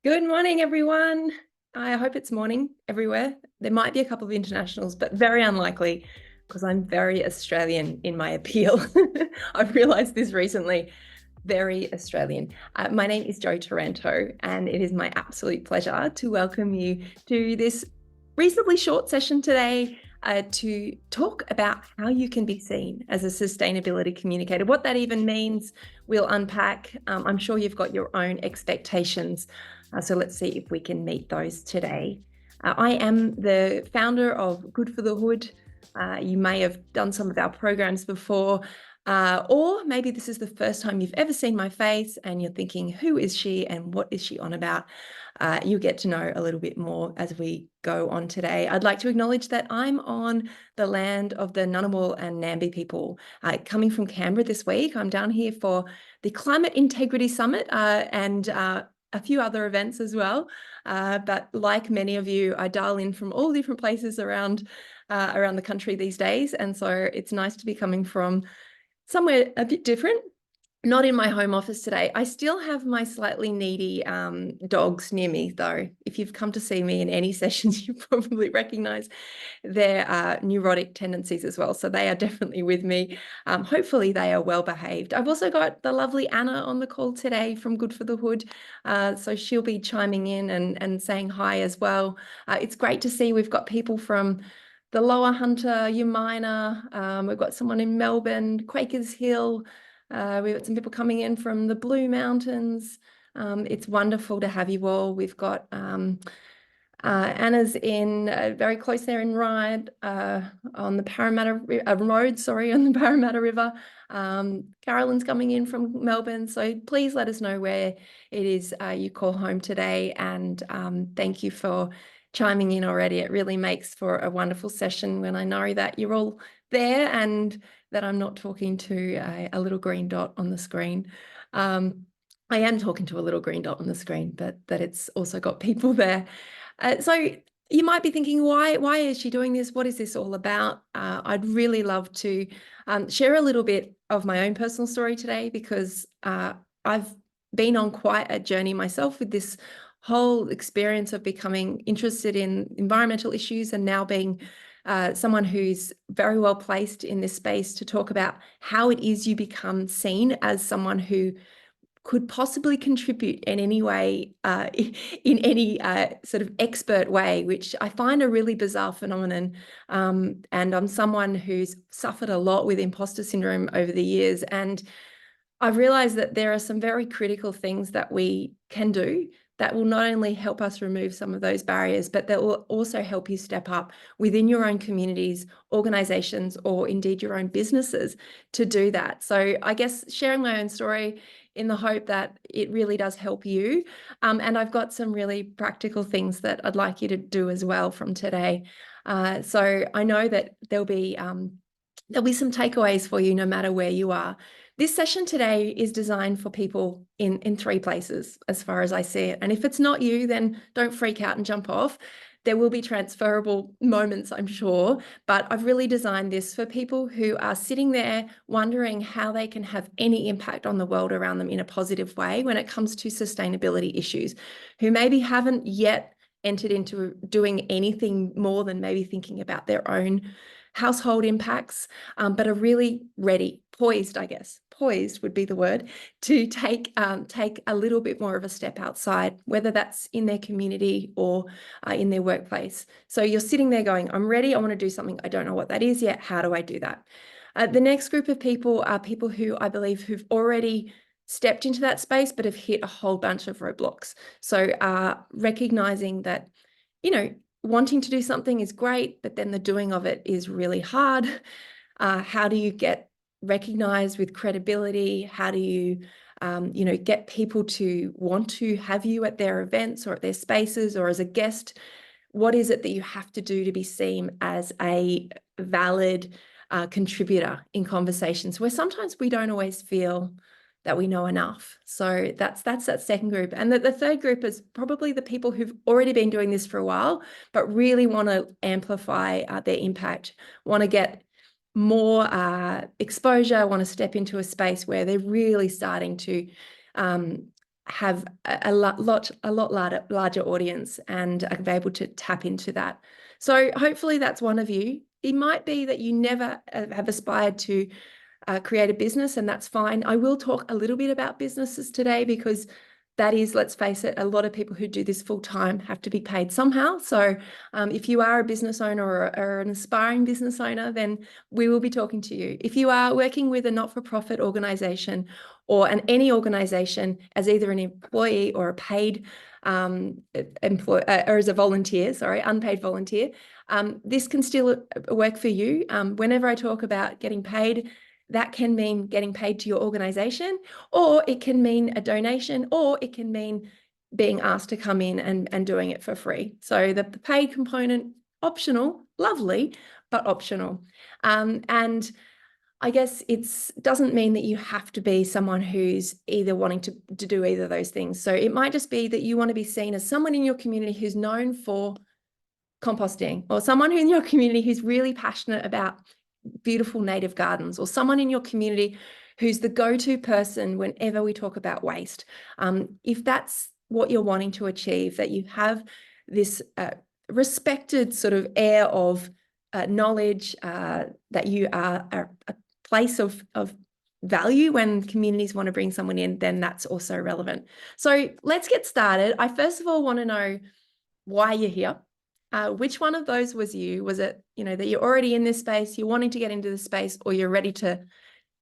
Good morning, everyone. I hope it's morning everywhere. There might be a couple of internationals, but very unlikely because I'm very Australian in my appeal. I've realized this recently. Very Australian. My name is Jo Taranto, and it is my absolute pleasure to welcome you to this reasonably short session today to talk about how you can be seen as a sustainability communicator. What that even means, we'll unpack. I'm sure you've got your own expectations. So let's see if we can meet those today. I am the founder of Good for the Hood. You may have done some of our programs before, or maybe this is the first time you've ever seen my face and you're thinking, who is she and what is she on about? You'll get to know a little bit more as we go on today. I'd like to acknowledge that I'm on the land of the Ngunnawal and Nambi people. Coming from Canberra this week, I'm down here for the Climate Integrity Summit and a few other events as well. But like many of you, I dial in from all different places around the country these days. And so it's nice to be coming from somewhere a bit different. Not in my home office today. I still have my slightly needy dogs near me, though. If you've come to see me in any sessions, you probably recognize their neurotic tendencies as well. So they are definitely with me. Hopefully they are well behaved. I've also got the lovely Anna on the call today from Good for the Hood. So she'll be chiming in and saying hi as well. It's great to see we've got people from the Lower Hunter, Umina. We've got someone in Melbourne, Quakers Hill. We've got some people coming in from the Blue Mountains. It's wonderful to have you all. We've got Anna's in very close there in Ryde on the Parramatta Road, on the Parramatta River. Carolyn's coming in from Melbourne. So please let us know where it is you call home today. And thank you for chiming in already. It really makes for a wonderful session when I know that you're all there and that I'm not talking to a little green dot on the screen. I am talking to a little green dot on the screen, but that it's also got people there. So you might be thinking, why is she doing this? What is this all about? I'd really love to share a little bit of my own personal story today because I've been on quite a journey myself with this whole experience of becoming interested in environmental issues and now being someone who's very well placed in this space to talk about how it is you become seen as someone who could possibly contribute in any way, in any sort of expert way, which I find a really bizarre phenomenon. And I'm someone who's suffered a lot with imposter syndrome over the years. And I've realized that there are some very critical things that we can do that will not only help us remove some of those barriers, but that will also help you step up within your own communities, organizations, or indeed your own businesses to do that. So I guess sharing my own story in the hope that it really does help you. And I've got some really practical things that I'd like you to do as well from today. So I know that there'll be some takeaways for you no matter where you are. This session today is designed for people in three places, as far as I see it. And if it's not you, then don't freak out and jump off. There will be transferable moments, I'm sure, but I've really designed this for people who are sitting there wondering how they can have any impact on the world around them in a positive way when it comes to sustainability issues, who maybe haven't yet entered into doing anything more than maybe thinking about their own household impacts, but are really ready, poised, I guess. Poised would be the word, to take a little bit more of a step outside, whether that's in their community or in their workplace. So you're sitting there going, I'm ready, I want to do something, I don't know what that is yet, how do I do that? The next group of people are people who I believe who've already stepped into that space but have hit a whole bunch of roadblocks. So recognizing that, wanting to do something is great, but then the doing of it is really hard. How do you get recognized with credibility? How do you, get people to want to have you at their events or at their spaces or as a guest? What is it that you have to do to be seen as a valid contributor in conversations where sometimes we don't always feel that we know enough? So that's that second group. And the third group is probably the people who've already been doing this for a while, but really want to amplify their impact, want to get more exposure, want to step into a space where they're really starting to have a lot larger audience and are able to tap into that. So hopefully that's one of you. It might be that you never have aspired to create a business, and that's fine. I will talk a little bit about businesses today because that is, let's face it, a lot of people who do this full time have to be paid somehow. So if you are a business owner or an aspiring business owner, then we will be talking to you. If you are working with a not-for-profit organization or any organization as either an employee or a paid employee or as a volunteer, unpaid volunteer, this can still work for you. Whenever I talk about getting paid, that can mean getting paid to your organization, or it can mean a donation, or it can mean being asked to come in and doing it for free. So the paid component, optional, lovely, but optional. And I guess it doesn't mean that you have to be someone who's either wanting to do either of those things. So it might just be that you want to be seen as someone in your community who's known for composting, or someone in your community who's really passionate about beautiful native gardens, or someone in your community who's the go-to person whenever we talk about waste. If that's what you're wanting to achieve, that you have this respected sort of air of knowledge, that you are a place of value when communities want to bring someone in, then that's also relevant. So let's get started. I first of all want to know why you're here. Which one of those was you? Was it, that you're already in this space, you're wanting to get into the space, or you're ready to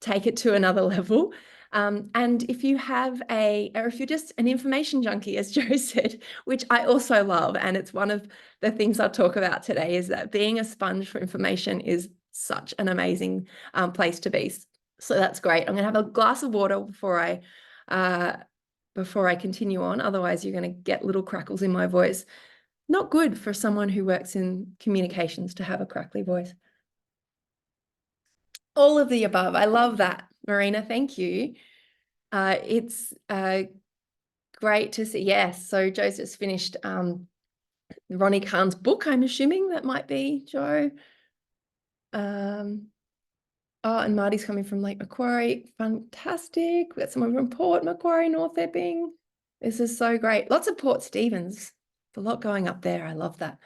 take it to another level? And if you have or if you're just an information junkie, as Jo said, which I also love, and it's one of the things I'll talk about today, is that being a sponge for information is such an amazing place to be. So that's great. I'm going to have a glass of water before I continue on. Otherwise, you're going to get little crackles in my voice. Not good for someone who works in communications to have a crackly voice. All of the above. I love that, Marina. Thank you. It's great to see. Yes. So Jo's just finished Ronnie Khan's book. I'm assuming that might be Jo. And Marty's coming from Lake Macquarie. Fantastic. We got someone from Port Macquarie, North Epping. This is so great. Lots of Port Stephens. A lot going up there. I love that.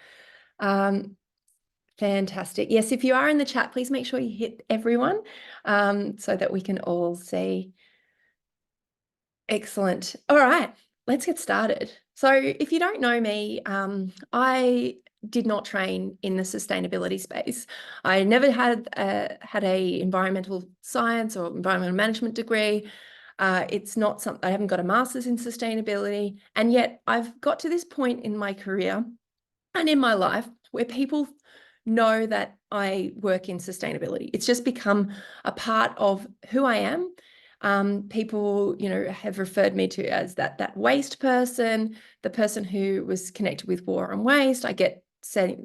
Fantastic. Yes, if you are in the chat, please make sure you hit everyone so that we can all see. Excellent. All right, let's get started. So if you don't know me, I did not train in the sustainability space. I never had a environmental science or environmental management degree. It's not something, I haven't got a master's in sustainability, and yet I've got to this point in my career and in my life where people know that I work in sustainability. It's just become a part of who I am. People, have referred me to as that waste person, the person who was connected with war and waste. I get said,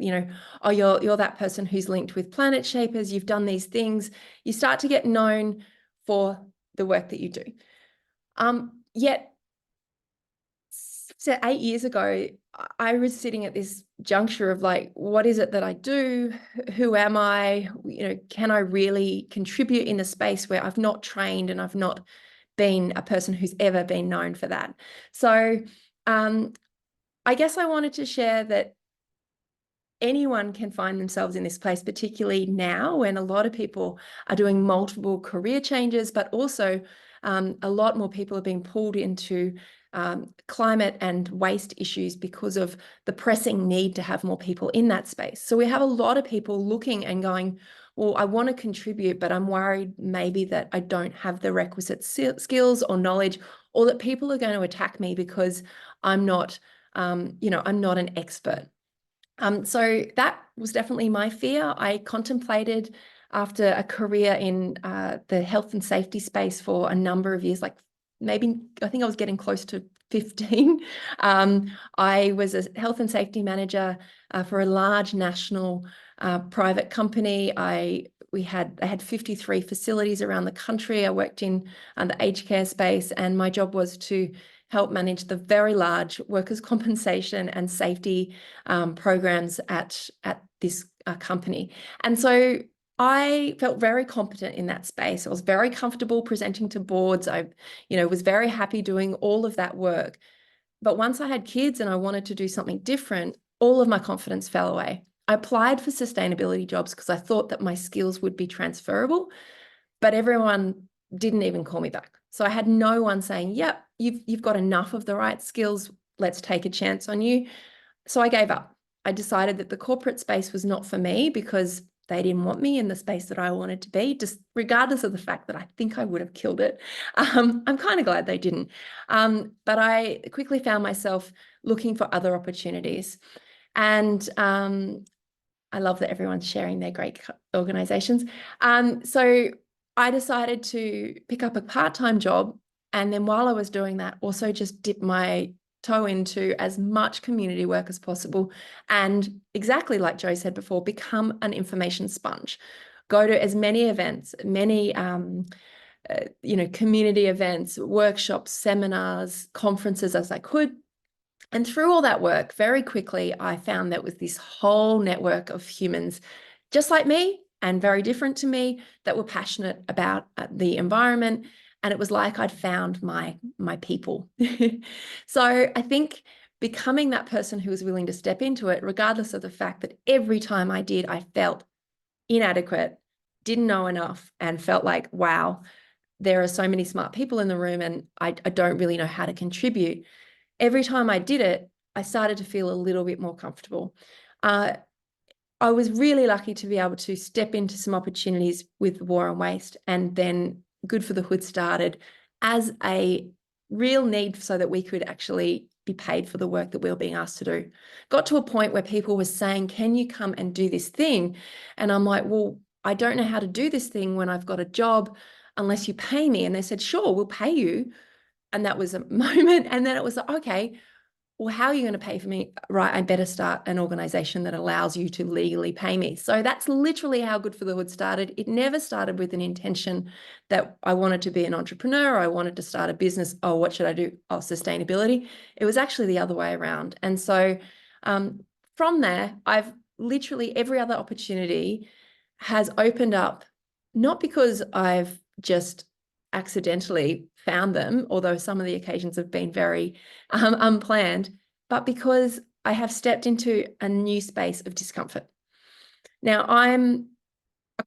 oh, you're that person who's linked with Planet Shapers. You've done these things. You start to get known for the work that you do. Yet, so 8 years ago, I was sitting at this juncture of like, what is it that I do? Who am I? Can I really contribute in a space where I've not trained and I've not been a person who's ever been known for that? So I guess I wanted to share that anyone can find themselves in this place, particularly now when a lot of people are doing multiple career changes, but also a lot more people are being pulled into climate and waste issues because of the pressing need to have more people in that space. So we have a lot of people looking and going, well, I want to contribute, but I'm worried maybe that I don't have the requisite skills or knowledge, or that people are going to attack me because I'm not, I'm not an expert. So that was definitely my fear. I contemplated, after a career in the health and safety space for a number of years, like maybe, I think I was getting close to 15. I was a health and safety manager for a large national private company. I had 53 facilities around the country. I worked in the aged care space, and my job was to help manage the very large workers' compensation and safety programs at this company. And so I felt very competent in that space. I was very comfortable presenting to boards. I, was very happy doing all of that work. But once I had kids and I wanted to do something different, all of my confidence fell away. I applied for sustainability jobs because I thought that my skills would be transferable, but everyone didn't even call me back. So I had no one saying, yep, you've got enough of the right skills. Let's take a chance on you. So I gave up. I decided that the corporate space was not for me because they didn't want me in the space that I wanted to be, just regardless of the fact that I think I would have killed it. I'm kind of glad they didn't. But I quickly found myself looking for other opportunities. And I love that everyone's sharing their great organizations. So I decided to pick up a part-time job. And then while I was doing that, also just dip my toe into as much community work as possible. And exactly like Jo said before, become an information sponge. Go to as many events, many community events, workshops, seminars, conferences as I could. And through all that work, very quickly, I found that with this whole network of humans just like me and very different to me that were passionate about the environment. And it was like I'd found my people. So I think becoming that person who was willing to step into it, regardless of the fact that every time I did, I felt inadequate, didn't know enough, and felt like, wow, there are so many smart people in the room and I don't really know how to contribute. Every time I did it, I started to feel a little bit more comfortable. I was really lucky to be able to step into some opportunities with War on Waste, and then Good for the Hood started as a real need so that we could actually be paid for the work that we were being asked to do. Got to a point where people were saying, can you come and do this thing? And I'm like, well, I don't know how to do this thing when I've got a job unless you pay me. And they said, sure, we'll pay you. And that was a moment. And then it was like, okay, well, how are you going to pay for me? Right, I better start an organization that allows you to legally pay me. So that's literally how Good for the Hood started. It never started with an intention that I wanted to be an entrepreneur. I wanted to start a business. Oh, what should I do? Oh, sustainability. It was actually the other way around. And so from there, I've literally every other opportunity has opened up, not because I've just accidentally found them, although some of the occasions have been very unplanned, but because I have stepped into a new space of discomfort. Now, I'm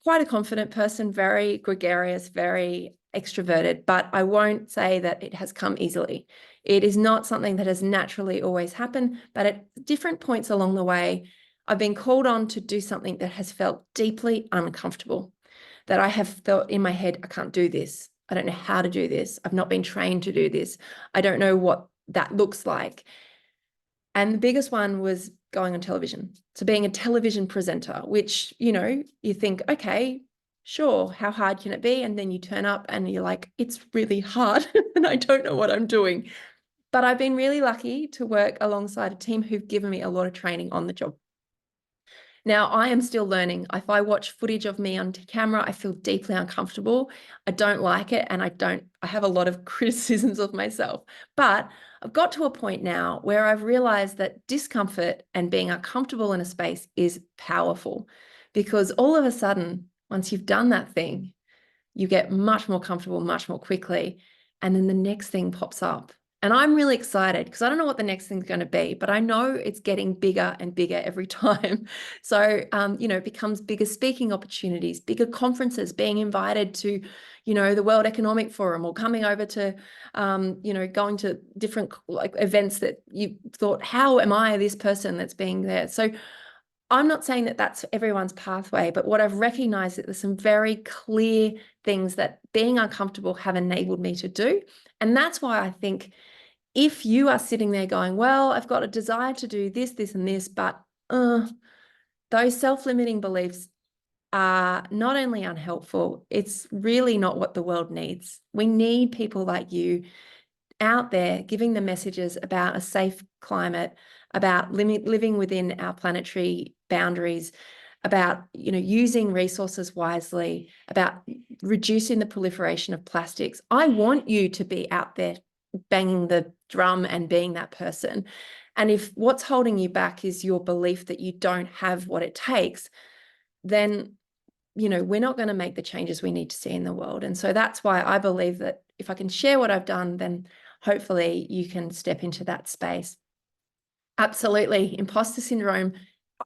quite a confident person, very gregarious, very extroverted, but I won't say that it has come easily. It is not something that has naturally always happened, but at different points along the way, I've been called on to do something that has felt deeply uncomfortable, that I have felt in my head, I can't do this. I don't know how to do this. I've not been trained to do this. I don't know what that looks like. And the biggest one was going on television. So being a television presenter, which, you think, okay, sure, how hard can it be? And then you turn up and you're like, it's really hard and I don't know what I'm doing. But I've been really lucky to work alongside a team who've given me a lot of training on the job. Now, I am still learning. If I watch footage of me on camera, I feel deeply uncomfortable. I don't like it. And I have a lot of criticisms of myself. But I've got to a point now where I've realized that discomfort and being uncomfortable in a space is powerful, because all of a sudden, once you've done that thing, you get much more comfortable, much more quickly. And then the next thing pops up. And I'm really excited because I don't know what the next thing's going to be, but I know it's getting bigger and bigger every time. So, it becomes bigger speaking opportunities, bigger conferences, being invited to, the World Economic Forum, or coming over to, going to different events that you thought, how am I this person that's being there? So I'm not saying that that's everyone's pathway, but what I've recognized that there's some very clear things that being uncomfortable have enabled me to do. And that's why I think if you are sitting there going, well, I've got a desire to do this, this, and this, but those self-limiting beliefs are not only unhelpful, it's really not what the world needs. We need people like you out there giving the messages about a safe climate, about living within our planetary boundaries, about using resources wisely, about reducing the proliferation of plastics. I want you to be out there banging the drum and being that person. And if what's holding you back is your belief that you don't have what it takes, then we're not going to make the changes we need to see in the world. And so that's why I believe that if I can share what I've done, then hopefully you can step into that space. Absolutely. Imposter syndrome.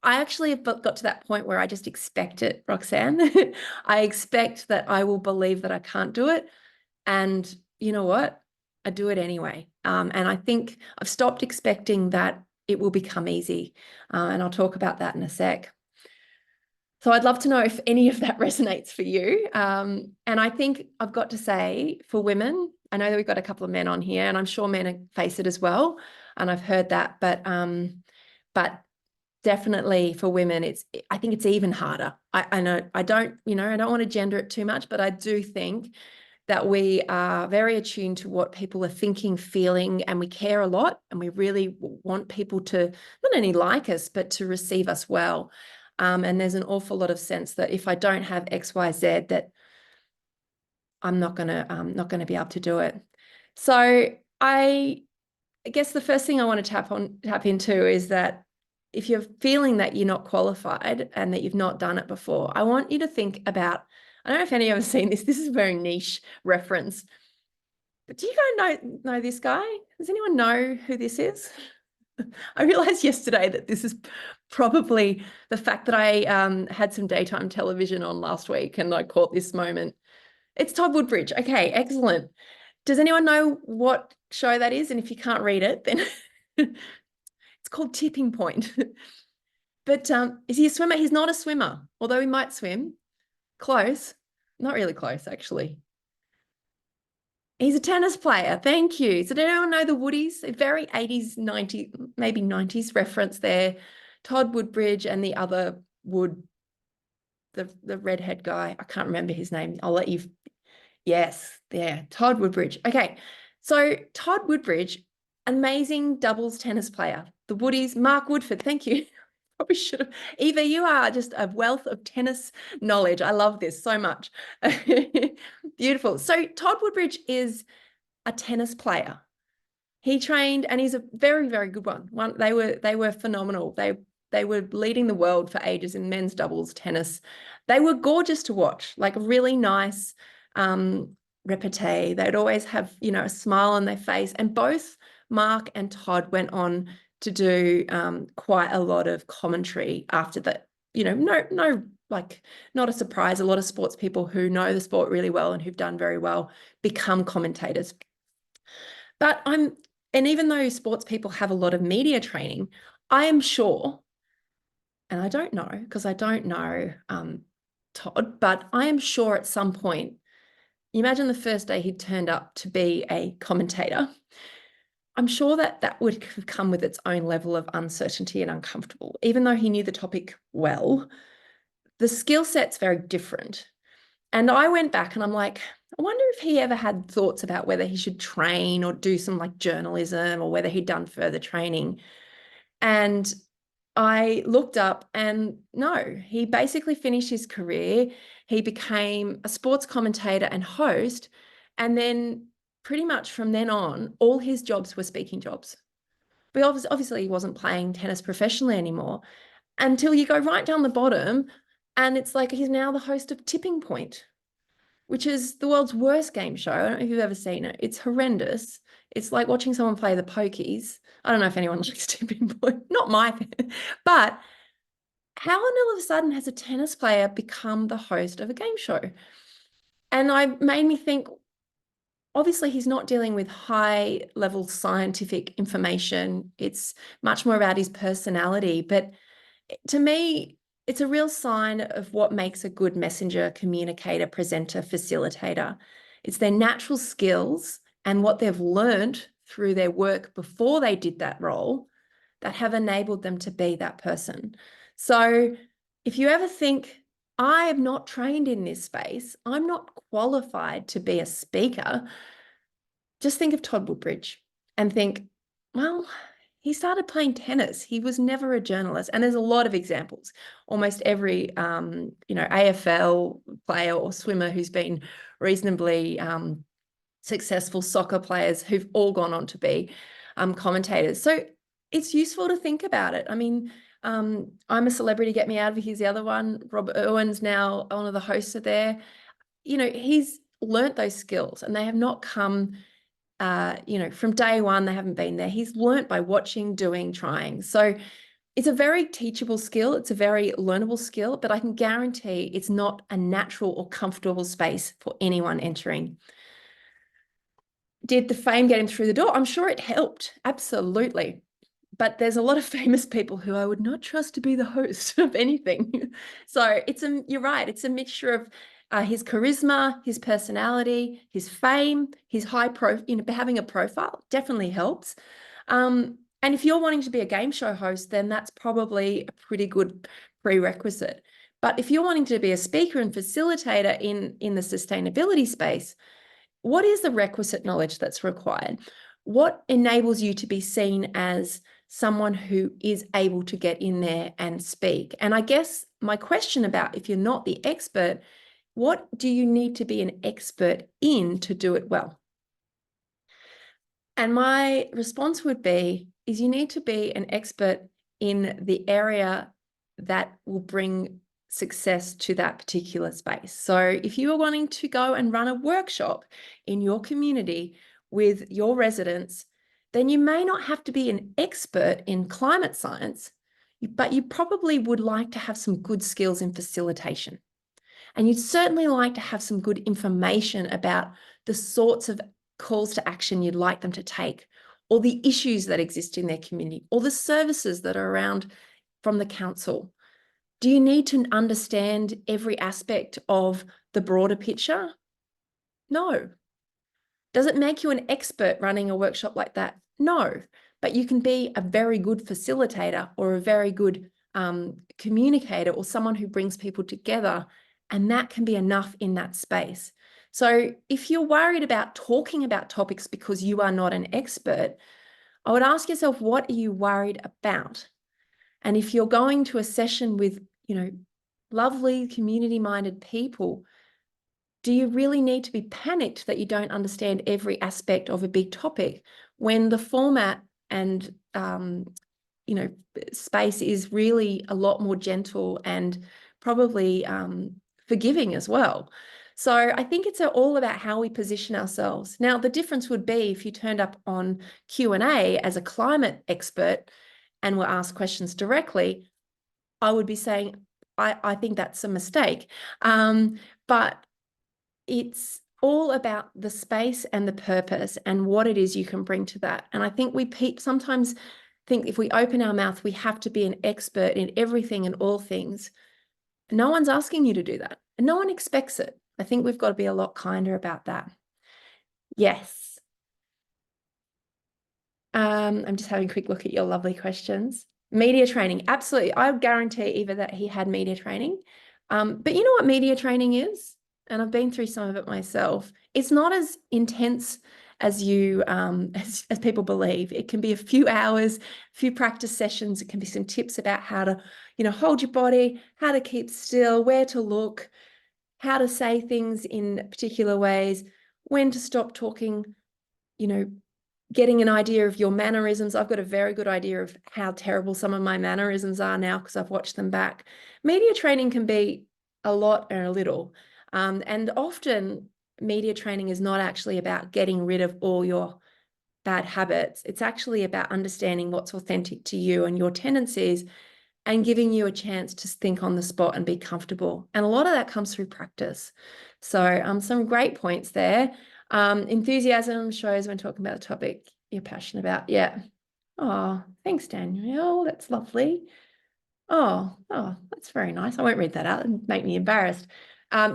I actually have got to that point where I just expect it, Roxanne. I expect that I will believe that I can't do it. And you know what? I do it anyway. And I think I've stopped expecting that it will become easy. And I'll talk about that in a sec. So I'd love to know if any of that resonates for you. And I think I've got to say, for women, I know that we've got a couple of men on here, and I'm sure men face it as well. And I've heard that, but definitely for women, I think it's even harder. I know I don't want to gender it too much, but I do think that we are very attuned to what people are thinking, feeling, and we care a lot, and we really want people to not only like us, but to receive us well. And there's an awful lot of sense that if I don't have X, Y, Z, that I'm not gonna be able to do it. So I guess the first thing I want to tap into is that if you're feeling that you're not qualified and that you've not done it before, I want you to think about, I don't know if any of you have seen this. This is a very niche reference, but do you guys know this guy? Does anyone know who this is? I realized yesterday that this is probably the fact that I had some daytime television on last week and I caught this moment. It's Todd Woodbridge. Okay, excellent. Does anyone know what show that is? And if you can't read it, then it's called Tipping Point. But is he a swimmer? He's not a swimmer, although he might swim. Close. Not really close, actually. He's a tennis player. Thank you. So did anyone know the Woodies? A very 80s, 90s, maybe 90s reference there. Todd Woodbridge and the other Wood, the redhead guy. I can't remember his name. I'll let you. Yes, there. Todd Woodbridge. Okay. So Todd Woodbridge, amazing doubles tennis player. The Woodies, Mark Woodford. Thank you. Probably should have. Eva, you are just a wealth of tennis knowledge. I love this so much. Beautiful. So Todd Woodbridge is a tennis player. He trained, and he's a very, very good one. They were phenomenal. They were leading the world for ages in men's doubles tennis. They were gorgeous to watch, like really nice repartee. They'd always have, a smile on their face. And both Mark and Todd went on to do quite a lot of commentary after that. No, like not a surprise. A lot of sports people who know the sport really well and who've done very well become commentators. And even though sports people have a lot of media training, I am sure, and I don't know because I don't know Todd, but I am sure at some point, imagine the first day he turned up to be a commentator. I'm sure that would have come with its own level of uncertainty and uncomfortable. Even though he knew the topic well, the skill set's very different. And I went back and I'm like, I wonder if he ever had thoughts about whether he should train or do some like journalism or whether he'd done further training. And I looked up and no, he basically finished his career. He became a sports commentator and host. And then pretty much from then on, all his jobs were speaking jobs. But obviously he wasn't playing tennis professionally anymore until you go right down the bottom. And it's like he's now the host of Tipping Point, which is the world's worst game show. I don't know if you've ever seen it. It's horrendous. It's like watching someone play the pokies. I don't know if anyone likes Tipping Point. Not my thing. But how all of a sudden has a tennis player become the host of a game show? And I made me think, obviously he's not dealing with high level scientific information. It's much more about his personality. But to me, it's a real sign of what makes a good messenger, communicator, presenter, facilitator. It's their natural skills and what they've learned through their work before they did that role that have enabled them to be that person. So if you ever think, I am not trained in this space, I'm not qualified to be a speaker, just think of Todd Woodbridge and think, well, he started playing tennis. He was never a journalist. And there's a lot of examples. Almost every, AFL player or swimmer who's been reasonably successful, soccer players who've all gone on to be commentators. So it's useful to think about it. I mean, I'm a Celebrity, Get Me Out of Here's the other one. Rob Irwin's now one of the hosts of there. You know, he's learnt those skills and they have not come, you know, from day one, they haven't been there. He's learnt by watching, doing, trying. So it's a very teachable skill. It's a very learnable skill, but I can guarantee it's not a natural or comfortable space for anyone entering. Did the fame get him through the door? I'm sure it helped. Absolutely. But there's a lot of famous people who I would not trust to be the host of anything. So you're right. It's a mixture of his charisma, his personality, his fame, his having a profile definitely helps. And if you're wanting to be a game show host, then that's probably a pretty good prerequisite. But if you're wanting to be a speaker and facilitator in the sustainability space, what is the requisite knowledge that's required? What enables you to be seen as someone who is able to get in there and speak? And I guess my question about if you're not the expert, what do you need to be an expert in to do it well? And my response would be, is you need to be an expert in the area that will bring success to that particular space. So if you are wanting to go and run a workshop in your community with your residents, then you may not have to be an expert in climate science, but you probably would like to have some good skills in facilitation. And you'd certainly like to have some good information about the sorts of calls to action you'd like them to take, or the issues that exist in their community, or the services that are around from the council. Do you need to understand every aspect of the broader picture? No. Does it make you an expert running a workshop like that? No. But you can be a very good facilitator or a very good communicator or someone who brings people together, and that can be enough in that space. So if you're worried about talking about topics because you are not an expert, I would ask yourself, what are you worried about? And if you're going to a session with, you know, lovely community-minded people, do you really need to be panicked that you don't understand every aspect of a big topic when the format and, you know, space is really a lot more gentle and probably forgiving as well? So I think it's all about how we position ourselves. Now, the difference would be if you turned up on Q&A as a climate expert and were asked questions directly, I would be saying, I think that's a mistake. But it's all about the space and the purpose and what it is you can bring to that. And I think we sometimes think if we open our mouth, we have to be an expert in everything and all things. No one's asking you to do that, and no one expects it. I think we've got to be a lot kinder about that. Yes. I'm just having a quick look at your lovely questions. Media training, absolutely. I would guarantee either that he had media training. But you know what media training is? And I've been through some of it myself. It's not as intense as as people believe. It can be a few hours, a few practice sessions. It can be some tips about how to, you know, hold your body, how to keep still, where to look, how to say things in particular ways, when to stop talking, you know, getting an idea of your mannerisms. I've got a very good idea of how terrible some of my mannerisms are now because I've watched them back. Media training can be a lot and a little. And often media training is not actually about getting rid of all your bad habits. It's actually about understanding what's authentic to you and your tendencies and giving you a chance to think on the spot and be comfortable. And a lot of that comes through practice. So some great points there. Enthusiasm shows when talking about the topic you're passionate about. Yeah. Oh, thanks, Danielle. That's lovely. Oh, that's very nice. I won't read that out and make me embarrassed.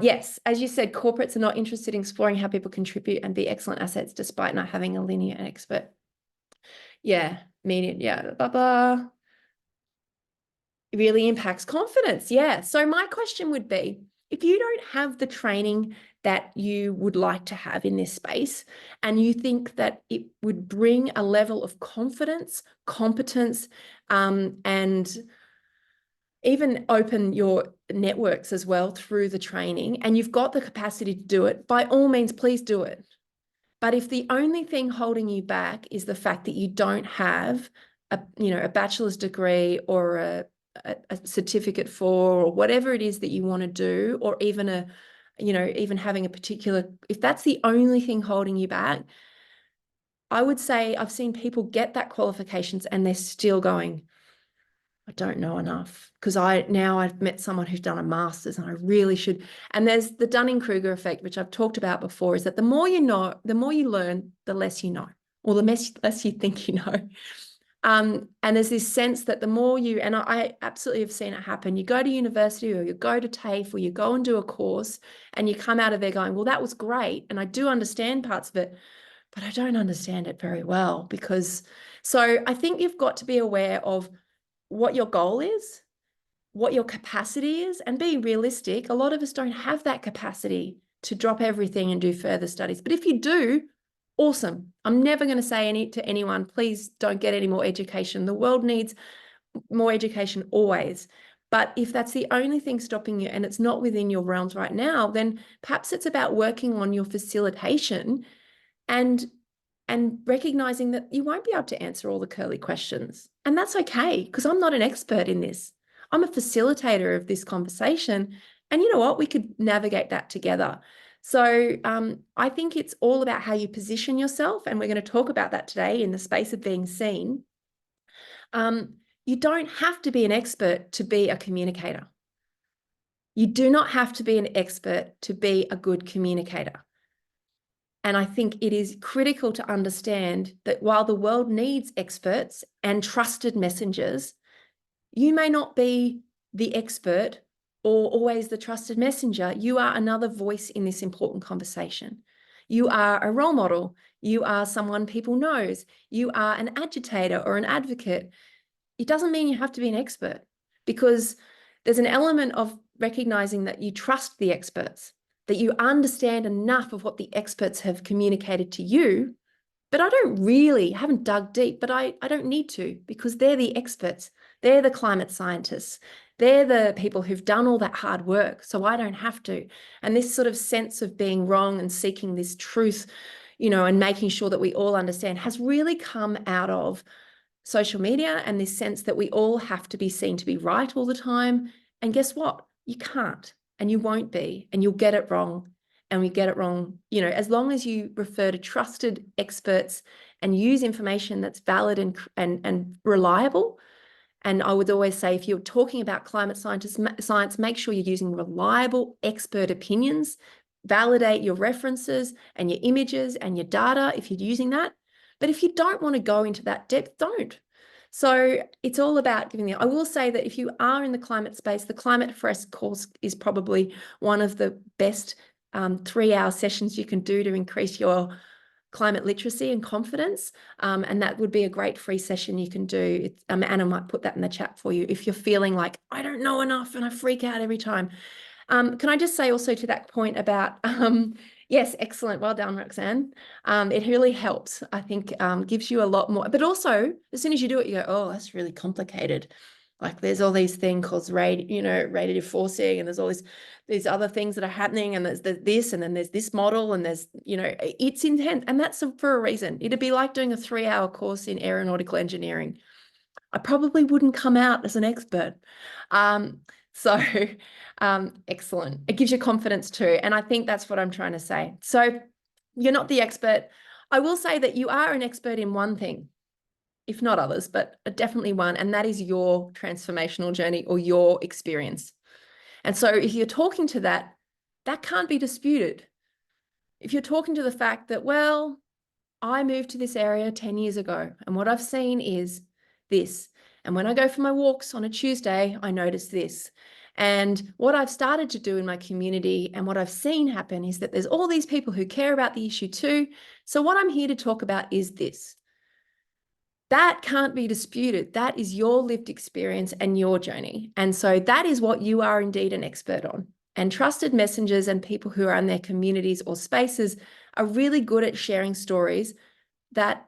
Yes, as you said, corporates are not interested in exploring how people contribute and be excellent assets despite not having a linear expert. Yeah, media, yeah, blah, blah. It really impacts confidence. Yeah. So my question would be, if you don't have the training that you would like to have in this space, and you think that it would bring a level of confidence, competence, and even open your networks as well through the training, and you've got the capacity to do it, by all means, please do it. But if the only thing holding you back is the fact that you don't have a bachelor's degree or a a certificate for, or whatever it is that you want to do, or even even having a particular, if that's the only thing holding you back, I would say I've seen people get that qualifications and they're still going, I don't know enough, because I've met someone who's done a master's and I really should. And there's the Dunning-Kruger effect, which I've talked about before, is that the more you know, the more you learn, the less you know, or the less you think you know. And there's this sense that the more you, and I absolutely have seen it happen, you go to university or you go to TAFE or you go and do a course and you come out of there going, well, that was great. And I do understand parts of it, but I don't understand it very well so I think you've got to be aware of what your goal is, what your capacity is, and be realistic. A lot of us don't have that capacity to drop everything and do further studies. But if you do, awesome. I'm never going to say to anyone, please don't get any more education. The world needs more education always. But if that's the only thing stopping you and it's not within your realms right now, then perhaps it's about working on your facilitation and recognizing that you won't be able to answer all the curly questions. And that's okay, because I'm not an expert in this. I'm a facilitator of this conversation. And you know what? We could navigate that together. So I think it's all about how you position yourself. And we're going to talk about that today in the space of being seen. You don't have to be an expert to be a communicator. You do not have to be an expert to be a good communicator. And I think it is critical to understand that while the world needs experts and trusted messengers, you may not be the expert or always the trusted messenger. You are another voice in this important conversation. You are a role model. You are someone people knows. You are an agitator or an advocate. It doesn't mean you have to be an expert, because there's an element of recognizing that you trust the experts, that you understand enough of what the experts have communicated to you. But haven't dug deep, but I don't need to, because they're the experts. They're the climate scientists. They're the people who've done all that hard work. So I don't have to. And this sort of sense of being wrong and seeking this truth, and making sure that we all understand, has really come out of social media, and this sense that we all have to be seen to be right all the time. And guess what? You can't, and you won't be, and you'll get it wrong. And we get it wrong, as long as you refer to trusted experts and use information that's valid and reliable. And I would always say, if you're talking about climate science, make sure you're using reliable expert opinions. Validate your references and your images and your data if you're using that. But if you don't want to go into that depth, don't. So it's all about I will say that if you are in the climate space, the Climate Fresh course is probably one of the best 3-hour sessions you can do to increase your climate literacy and confidence. And that would be a great free session you can do. Anna might put that in the chat for you if you're feeling like, I don't know enough and I freak out every time. Can I just say also to that point about, yes, excellent. Well done, Roxanne. It really helps. I think gives you a lot more, but also as soon as you do it, you go, oh, that's really complicated. Like there's all these things called radiative forcing, and there's all these other things that are happening, and there's this, and then there's this model, and there's, it's intense, and that's for a reason. It'd be like doing a 3-hour course in aeronautical engineering. I probably wouldn't come out as an expert. So excellent. It gives you confidence too. And I think that's what I'm trying to say. So you're not the expert. I will say that you are an expert in one thing, if not others, but definitely one, and that is your transformational journey or your experience. And so if you're talking to that, that can't be disputed. If you're talking to the fact that, well, I moved to this area 10 years ago, and what I've seen is this. And when I go for my walks on a Tuesday, I notice this. And what I've started to do in my community and what I've seen happen is that there's all these people who care about the issue too. So what I'm here to talk about is this. That can't be disputed. That is your lived experience and your journey. And so that is what you are indeed an expert on. And trusted messengers and people who are in their communities or spaces are really good at sharing stories that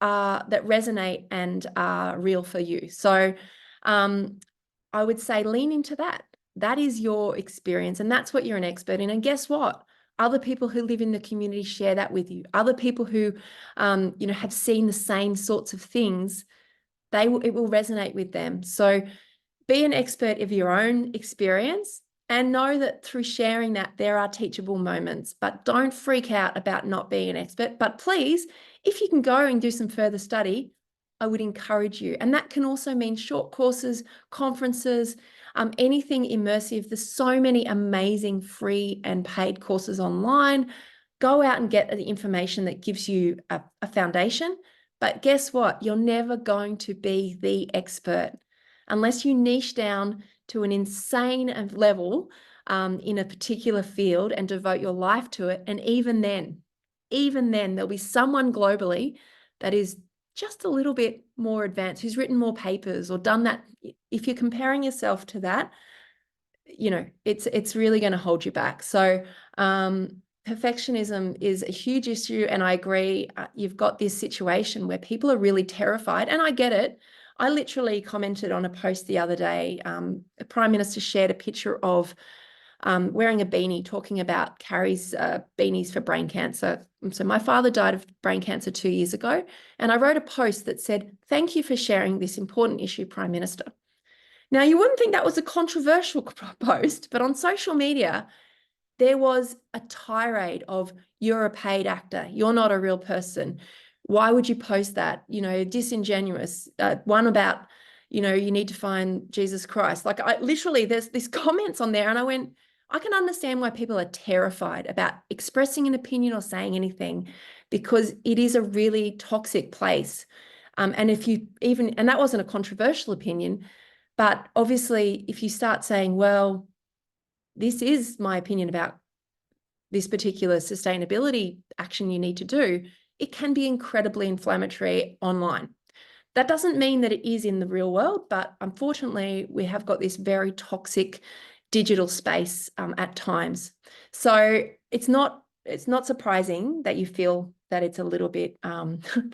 resonate and are real for you. So I would say lean into that. That is your experience, and that's what you're an expert in. And guess what? Other people who live in the community share that with you. Other people who, have seen the same sorts of things, it will resonate with them. So be an expert of your own experience and know that through sharing that there are teachable moments, but don't freak out about not being an expert. But please, if you can go and do some further study, I would encourage you. And that can also mean short courses, conferences, anything immersive. There's so many amazing free and paid courses online. Go out and get the information that gives you a foundation. But guess what? You're never going to be the expert unless you niche down to an insane level in a particular field and devote your life to it. And even then, there'll be someone globally that is just a little bit more advanced, who's written more papers or done that. If you're comparing yourself to that, you know, it's really going to hold you back. So perfectionism is a huge issue. And I agree, you've got this situation where people are really terrified, and I get it. I literally commented on a post the other day. A Prime Minister shared a picture of wearing a beanie, talking about Carrie's beanies for brain cancer. So my father died of brain cancer 2 years ago, and I wrote a post that said, "Thank you for sharing this important issue, Prime Minister." Now, you wouldn't think that was a controversial post, but on social media, there was a tirade of, "You're a paid actor. You're not a real person. Why would you post that? You know, disingenuous." One about, you know, you need to find Jesus Christ. Like, I literally, there's these comments on there, and I went, I can understand why people are terrified about expressing an opinion or saying anything, because it is a really toxic place. And if you even, and that wasn't a controversial opinion, but obviously if you start saying, well, this is my opinion about this particular sustainability action you need to do, it can be incredibly inflammatory online. That doesn't mean that it is in the real world, but unfortunately, we have got this very toxic digital space at times. So it's not surprising that you feel that it's a little bit,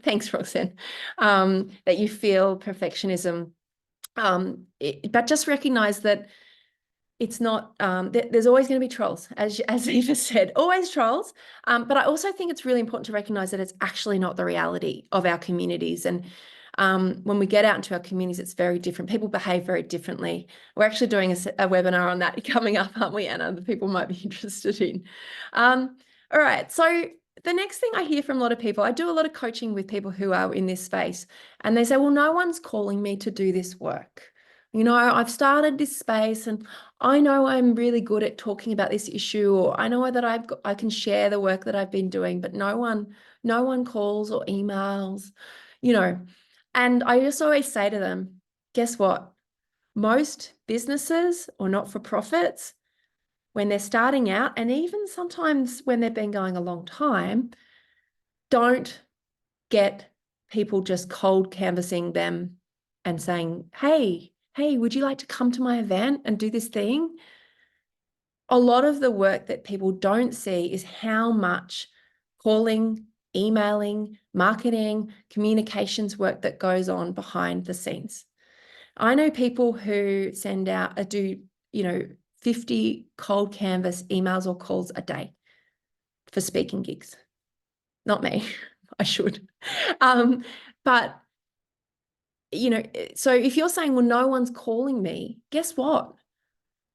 thanks, Roxanne, that you feel perfectionism. But just recognize that it's not, there's always going to be trolls, as Eva said, always trolls. But I also think it's really important to recognize that it's actually not the reality of our communities. And when we get out into our communities, it's very different. People behave very differently. We're actually doing a webinar on that coming up, aren't we, Anna? That people might be interested in. All right. So the next thing I hear from a lot of people, I do a lot of coaching with people who are in this space, and they say, well, no one's calling me to do this work. You know, I've started this space and I know I'm really good at talking about this issue, or I know that I can share the work that I've been doing, but no one calls or emails, you know. And I just always say to them, guess what? Most businesses or not-for-profits, when they're starting out, and even sometimes when they've been going a long time, don't get people just cold canvassing them and saying, hey, would you like to come to my event and do this thing? A lot of the work that people don't see is how much calling, emailing, marketing, communications work that goes on behind the scenes. I know people who send out, do, 50 cold canvas emails or calls a day for speaking gigs. Not me, I should. But, so if you're saying, well, no one's calling me, guess what?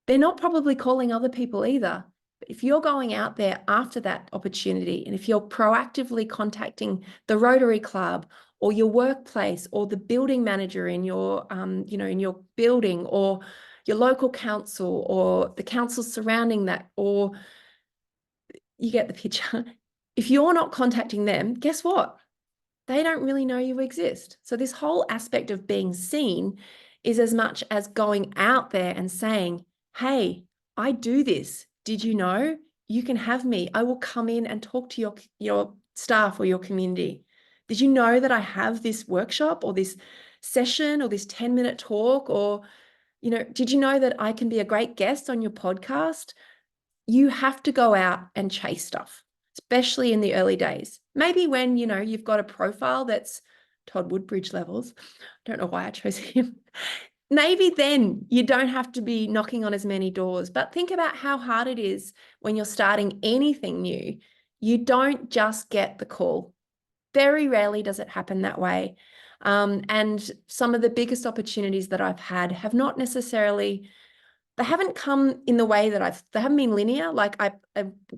They're not probably calling other people either. But if you're going out there after that opportunity, and if you're proactively contacting the Rotary Club or your workplace or the building manager in your, in your building, or your local council or the councils surrounding that, or you get the picture. If you're not contacting them, guess what? They don't really know you exist. So this whole aspect of being seen is as much as going out there and saying, hey, I do this. Did you know? You can have me. I will come in and talk to your staff or your community. Did you know that I have this workshop or this session or this 10-minute talk? Or, did you know that I can be a great guest on your podcast? You have to go out and chase stuff, especially in the early days. Maybe when, you've got a profile that's Todd Woodbridge levels. Don't know why I chose him. Maybe then you don't have to be knocking on as many doors, but think about how hard it is when you're starting anything new. You don't just get the call. Very rarely does it happen that way. And some of the biggest opportunities that I've had have not necessarily, they haven't come in the way that they haven't been linear. Like I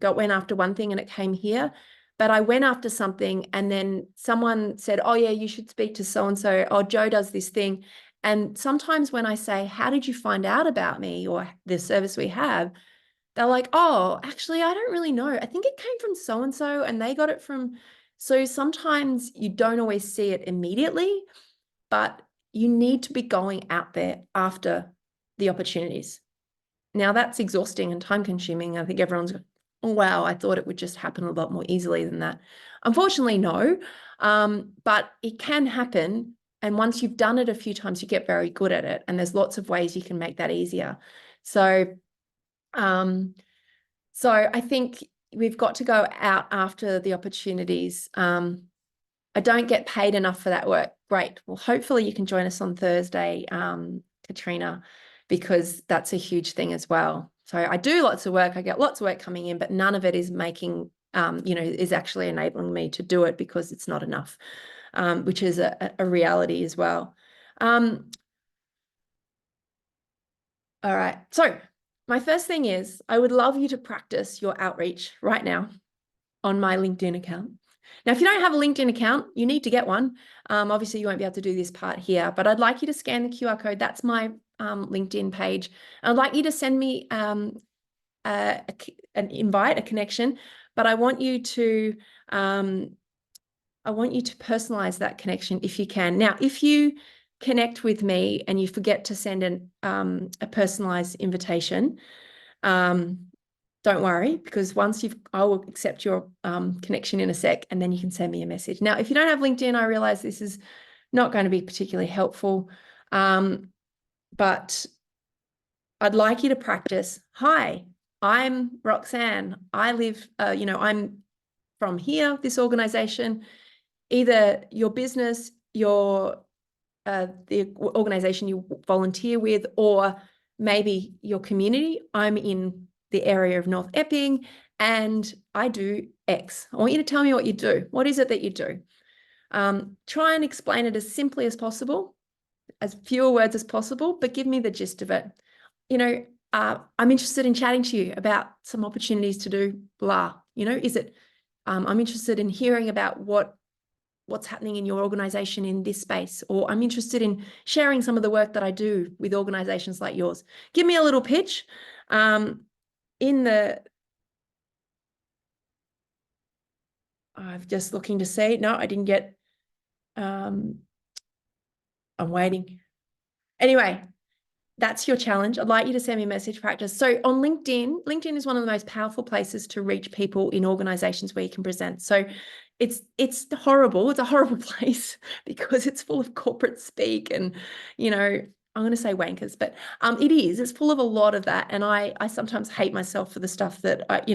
went after one thing and it came here, but I went after something and then someone said, oh yeah, you should speak to so-and-so. Oh, Joe does this thing. And sometimes when I say, how did you find out about me or the service we have? They're like, oh, actually, I don't really know. I think it came from so-and-so and they got it from. So sometimes you don't always see it immediately, but you need to be going out there after the opportunities. Now that's exhausting and time consuming. I think everyone's, oh, wow, I thought it would just happen a lot more easily than that. Unfortunately, no, but it can happen. And once you've done it a few times, you get very good at it. And there's lots of ways you can make that easier. So, so I think we've got to go out after the opportunities. I don't get paid enough for that work. Great. Well, hopefully you can join us on Thursday, Katrina, because that's a huge thing as well. So I do lots of work. I get lots of work coming in, but none of it is making, is actually enabling me to do it because it's not enough, which is a reality as well. All right. So my first thing is I would love you to practice your outreach right now on my LinkedIn account. Now, if you don't have a LinkedIn account, you need to get one. Obviously, you won't be able to do this part here, but I'd like you to scan the QR code. That's my LinkedIn page. I'd like you to send me an invite, a connection, but I want you to personalize that connection if you can. Now, if you connect with me and you forget to send a personalized invitation, don't worry, because once I will accept your connection in a sec, and then you can send me a message. Now, if you don't have LinkedIn, I realize this is not going to be particularly helpful, but I'd like you to practice. Hi, I'm Roxanne. I live, I'm from here, this organization, either your business, the organization you volunteer with, or maybe your community. I'm in the area of North Epping and I do X. I want you to tell me what you do. What is it that you do? Try and explain it as simply as possible, as fewer words as possible, but give me the gist of it. I'm interested in chatting to you about some opportunities to do blah. Is it, I'm interested in hearing about what's happening in your organization in this space, or I'm interested in sharing some of the work that I do with organizations like yours. Give me a little pitch. I'm just looking to see. No, I didn't get, I'm waiting. Anyway, that's your challenge. I'd like you to send me a message practice. So on LinkedIn is one of the most powerful places to reach people in organizations where you can present. So it's horrible. It's a horrible place because it's full of corporate speak and, I'm going to say wankers, but it is. It's full of a lot of that. And I sometimes hate myself for the stuff that,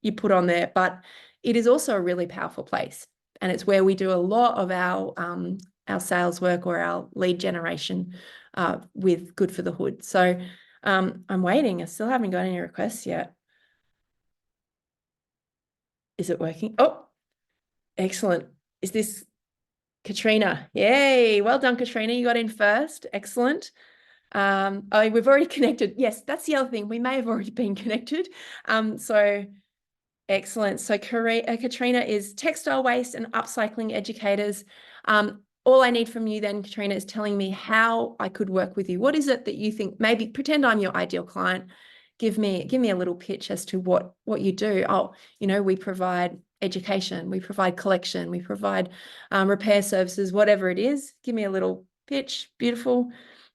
you put on there, but it is also a really powerful place. And it's where we do a lot of our sales work or our lead generation with Good for the Hood. So I'm waiting. I still haven't got any requests yet. Is it working? Oh, excellent. Is this Katrina? Yay. Well done, Katrina. You got in first. Excellent. We've already connected. Yes, that's the other thing. We may have already been connected. So excellent. So Katrina is textile waste and upcycling educators. All I need from you then, Katrina, is telling me how I could work with you. What is it that you think, maybe pretend I'm your ideal client. Give me a little pitch as to what you do. Oh, we provide education, we provide collection, we provide repair services, whatever it is. Give me a little pitch. Beautiful.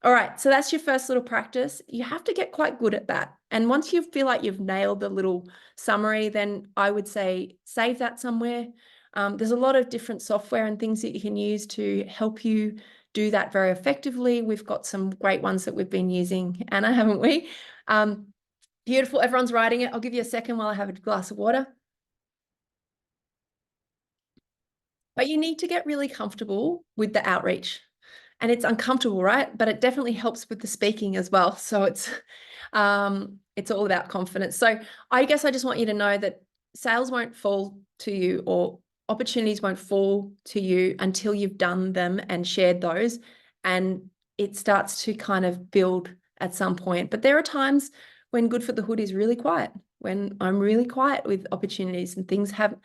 All right, so that's your first little practice. You have to get quite good at that. And once you feel like you've nailed the little summary, then I would say save that somewhere. There's a lot of different software and things that you can use to help you do that very effectively. We've got some great ones that we've been using, Anna, haven't we? Beautiful. Everyone's writing it. I'll give you a second while I have a glass of water. But you need to get really comfortable with the outreach. And it's uncomfortable, right? But it definitely helps with the speaking as well. So it's all about confidence. So I guess I just want you to know that sales won't fall to you or opportunities won't fall to you until you've done them and shared those, and it starts to kind of build at some point. But there are times when Good for the Hood is really quiet, when I'm really quiet with opportunities and things have,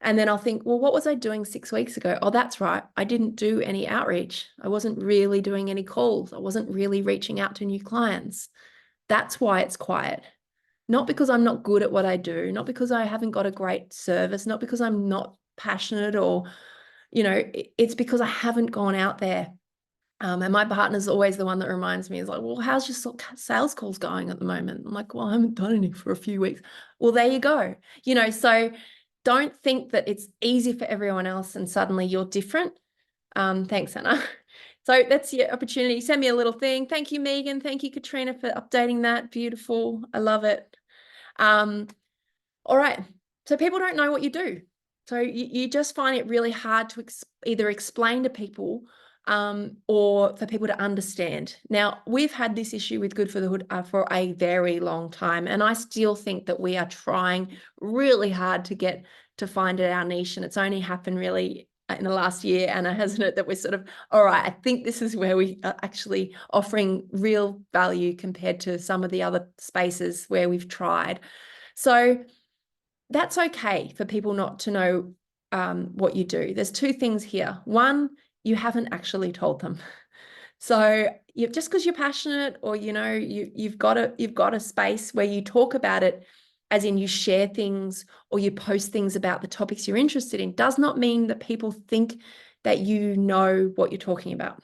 and then I'll think, well, what was I doing 6 weeks ago? Oh, that's right. I didn't do any outreach. I wasn't really doing any calls. I wasn't really reaching out to new clients. That's why it's quiet. Not because I'm not good at what I do, not because I haven't got a great service, not because I'm not passionate, or, it's because I haven't gone out there. And my partner's always the one that reminds me, is like, well, how's your sales calls going at the moment? I'm like, well, I haven't done any for a few weeks. Well, there you go. So don't think that it's easy for everyone else and suddenly you're different. Thanks, Anna. So that's your opportunity. Send me a little thing. Thank you, Megan. Thank you, Katrina, for updating that. Beautiful. I love it. All right. So people don't know what you do. So you just find it really hard to either explain to people or for people to understand. Now, we've had this issue with Good for the Hood for a very long time, and I still think that we are trying really hard to find our niche, and it's only happened really in the last year, Anna, hasn't it, that we're sort of, all right, I think this is where we are actually offering real value compared to some of the other spaces where we've tried. So that's okay for people not to know what you do. There's two things here. One, you haven't actually told them. So just because you're passionate, or you've got a space where you talk about it, as in you share things or you post things about the topics you're interested in, does not mean that people think that you know what you're talking about,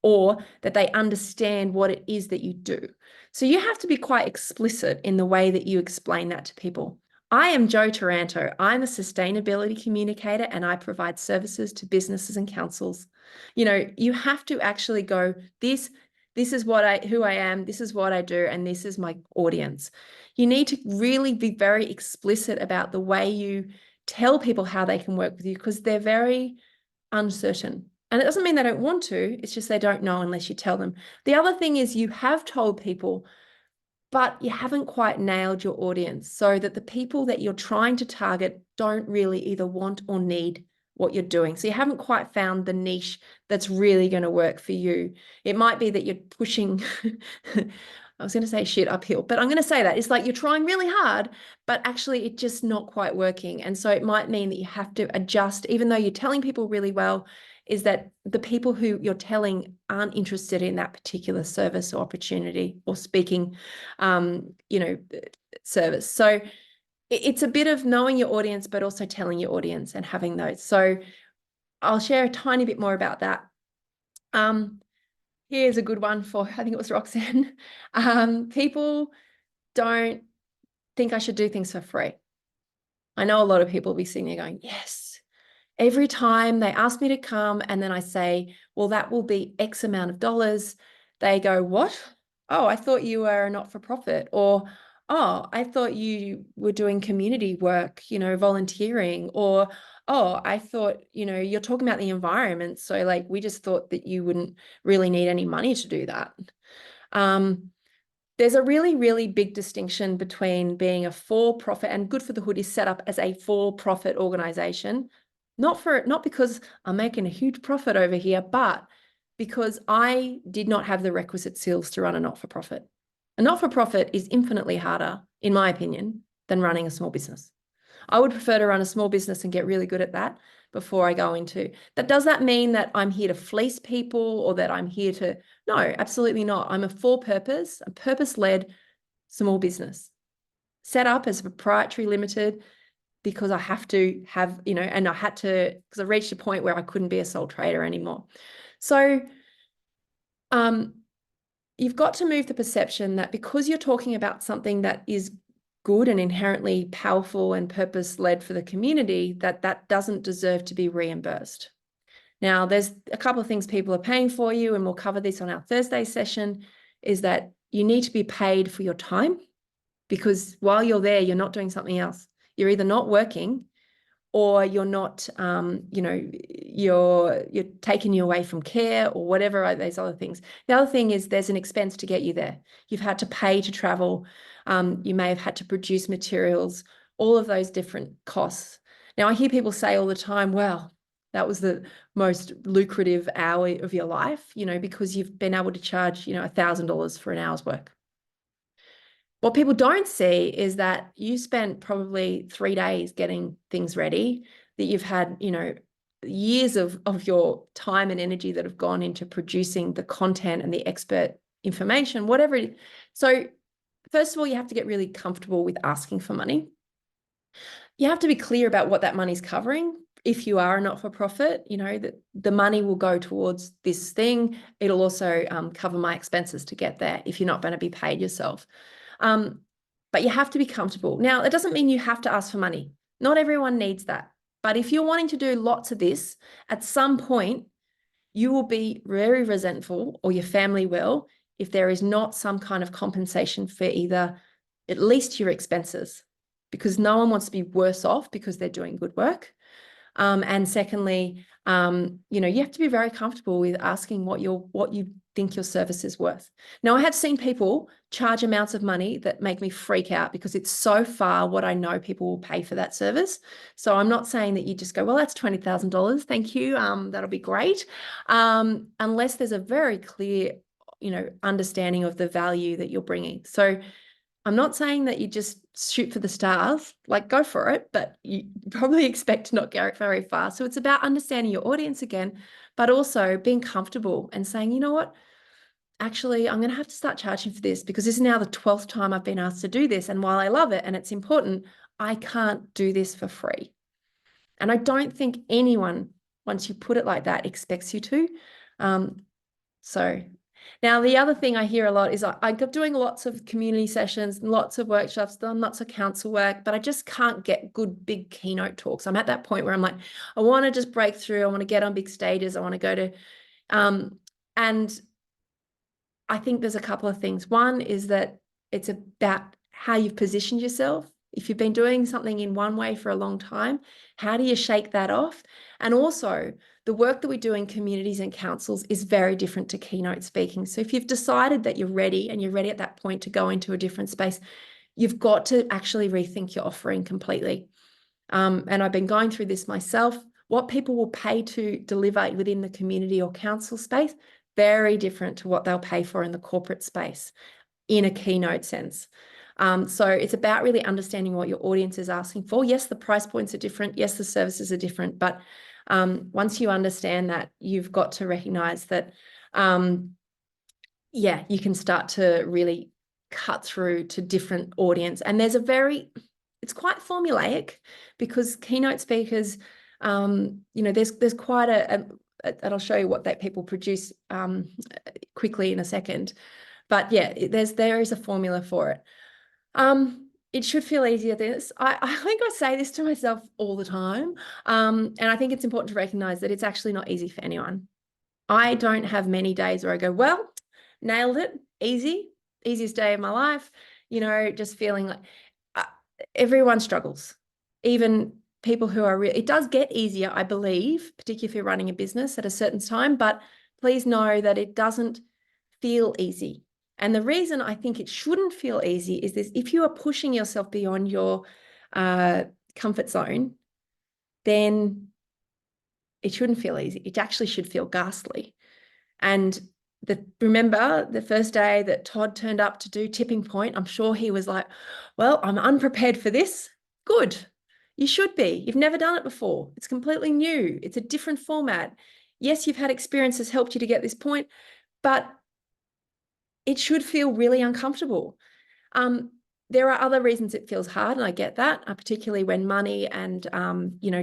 or that they understand what it is that you do. So you have to be quite explicit in the way that you explain that to people. I am Jo Taranto. I'm a sustainability communicator, and I provide services to businesses and councils. You have to actually go, this is who I am, this is what I do, and this is my audience. You need to really be very explicit about the way you tell people how they can work with you, because they're very uncertain. And it doesn't mean they don't want to, it's just they don't know unless you tell them. The other thing is, you have told people, but you haven't quite nailed your audience, so that the people that you're trying to target don't really either want or need what you're doing. So you haven't quite found the niche that's really going to work for you. It might be that you're pushing, I was going to say shit uphill, but I'm going to say that. It's like you're trying really hard, but actually it's just not quite working. And so it might mean that you have to adjust, even though you're telling people really well, is that the people who you're telling aren't interested in that particular service or opportunity or speaking, service. So it's a bit of knowing your audience, but also telling your audience and having those. So I'll share a tiny bit more about that. Here's a good one for, I think it was Roxanne. People don't think I should do things for free. I know a lot of people will be sitting there going, yes. Every time they ask me to come and then I say, well, that will be X amount of dollars, they go, what? Oh, I thought you were a not-for-profit. Or, oh, I thought you were doing community work, volunteering. Or, oh, I thought, you're talking about the environment. So like, we just thought that you wouldn't really need any money to do that. There's a really, really big distinction between being a for-profit, and Good for the Hood is set up as a for-profit organization, not because I'm making a huge profit over here, but because I did not have the requisite skills to run a not-for-profit. A not-for-profit is infinitely harder, in my opinion, than running a small business. I would prefer to run a small business and get really good at that before I go into that. Does that mean that I'm here to fleece people, or that I'm here to, no, absolutely not. I'm a purpose-led small business set up as a proprietary limited, because I have to have, and I had to, because I reached a point where I couldn't be a sole trader anymore. So you've got to move the perception that because you're talking about something that is good and inherently powerful and purpose-led for the community, that doesn't deserve to be reimbursed. Now, there's a couple of things people are paying for you, and we'll cover this on our Thursday session, is that you need to be paid for your time, because while you're there, you're not doing something else. You're either not working, or you're not, you're taking you away from care, or whatever those other things. The other thing is there's an expense to get you there. You've had to pay to travel. You may have had to produce materials, all of those different costs. Now, I hear people say all the time, well, that was the most lucrative hour of your life, because you've been able to charge, $1,000 for an hour's work. What people don't see is that you spent probably 3 days getting things ready, that you've had, years of your time and energy that have gone into producing the content and the expert information, whatever it is. So first of all, you have to get really comfortable with asking for money. You have to be clear about what that money's covering. If you are a not-for-profit, that the money will go towards this thing. It'll also cover my expenses to get there if you're not going to be paid yourself. But you have to be comfortable. Now, it doesn't mean you have to ask for money. Not everyone needs that. But if you're wanting to do lots of this, at some point, you will be very resentful, or your family will, if there is not some kind of compensation for either at least your expenses, because no one wants to be worse off because they're doing good work. And secondly, you have to be very comfortable with asking what you think your service is worth. Now, I have seen people charge amounts of money that make me freak out because it's so far what I know people will pay for that service. So I'm not saying that you just go, well, that's $20,000. Thank you. That'll be great. Unless there's a very clear, understanding of the value that you're bringing. So I'm not saying that you just shoot for the stars, like go for it, but you probably expect to not get very far. So it's about understanding your audience again, but also being comfortable and saying, you know what, actually, I'm going to have to start charging for this because this is now the 12th time I've been asked to do this. And while I love it and it's important, I can't do this for free. And I don't think anyone, once you put it like that, expects you to. So now, the other thing I hear a lot is I'm doing lots of community sessions, lots of workshops, done lots of council work, but I just can't get good, big keynote talks. I'm at that point where I'm like, I want to just break through. I want to get on big stages. I want to go to, and I think there's a couple of things. One is that it's about how you've positioned yourself. If you've been doing something in one way for a long time, how do you shake that off? And also, the work that we do in communities and councils is very different to keynote speaking. So if you've decided that you're ready and you're ready at that point to go into a different space, you've got to actually rethink your offering completely. And I've been going through this myself. What people will pay to deliver within the community or council space, very different to what they'll pay for in the corporate space in a keynote sense. So it's about really understanding what your audience is asking for. Yes, the price points are different. Yes, the services are different. But once you understand that, you've got to recognize that, you can start to really cut through to different audience. And it's quite formulaic because keynote speakers, there's quite and I'll show you what that people produce quickly in a second. But yeah, there is a formula for it. It should feel easier. I think I say this to myself all the time. And I think it's important to recognize that it's actually not easy for anyone. I don't have many days where I go, well, nailed it, easiest day of my life, just feeling like everyone struggles. Even people who are it does get easier, I believe, particularly if you're running a business at a certain time, but please know that it doesn't feel easy. And the reason I think it shouldn't feel easy is this: if you are pushing yourself beyond your comfort zone, then it shouldn't feel easy. It actually should feel ghastly. And remember the first day that Todd turned up to do Tipping Point, I'm sure he was like, well, I'm unprepared for this. Good. You should be. You've never done it before. It's completely new. It's a different format. Yes, you've had experience that's helped you to get this point, but it should feel really uncomfortable. There are other reasons it feels hard, and I get that, particularly when money and,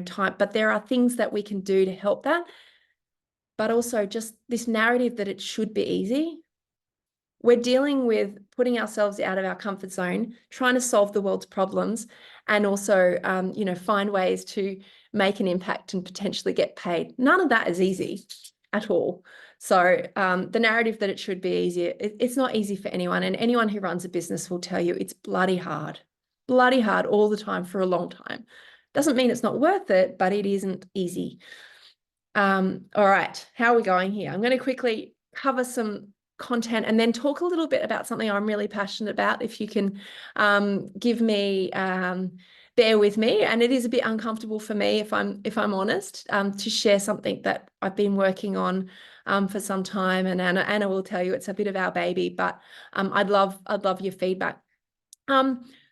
time, but there are things that we can do to help that. But also just this narrative that it should be easy. We're dealing with putting ourselves out of our comfort zone, trying to solve the world's problems, and also, find ways to make an impact and potentially get paid. None of that is easy at all. So the narrative that it should be easier, it's not easy for anyone. And anyone who runs a business will tell you it's bloody hard all the time for a long time. Doesn't mean it's not worth it, but it isn't easy. All right, how are we going here? I'm going to quickly cover some content and then talk a little bit about something I'm really passionate about. If you can give me bear with me. And it is a bit uncomfortable for me, if I'm honest, to share something that I've been working on for some time. And Anna will tell you it's a bit of our baby, but I'd love your feedback.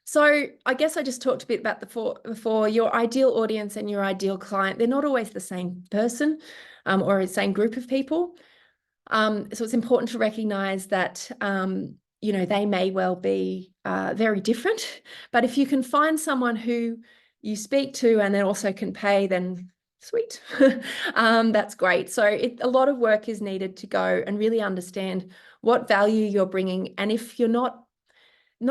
So I guess I just talked a bit about before your ideal audience and your ideal client. They're not always the same person or the same group of people. So it's important to recognize that, they may well be very different. But if you can find someone who you speak to and then also can pay, then sweet. That's great. So a lot of work is needed to go and really understand what value you're bringing. And if you're not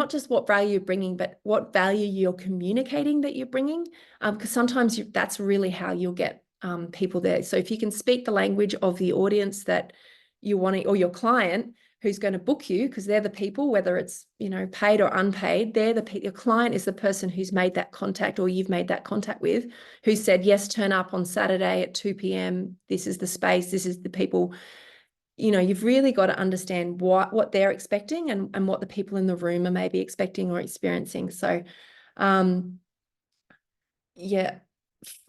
just what value you're bringing, but what value you're communicating that you're bringing, because sometimes that's really how you'll get people there. So if you can speak the language of the audience that you want, or your client who's going to book you, because they're the people, whether it's paid or unpaid, your client is the person who's made that contact, or you've made that contact with, who said yes, turn up on Saturday at 2 p.m. This is the space. This is the people. You've really got to understand what they're expecting and what the people in the room are maybe expecting or experiencing. So, yeah,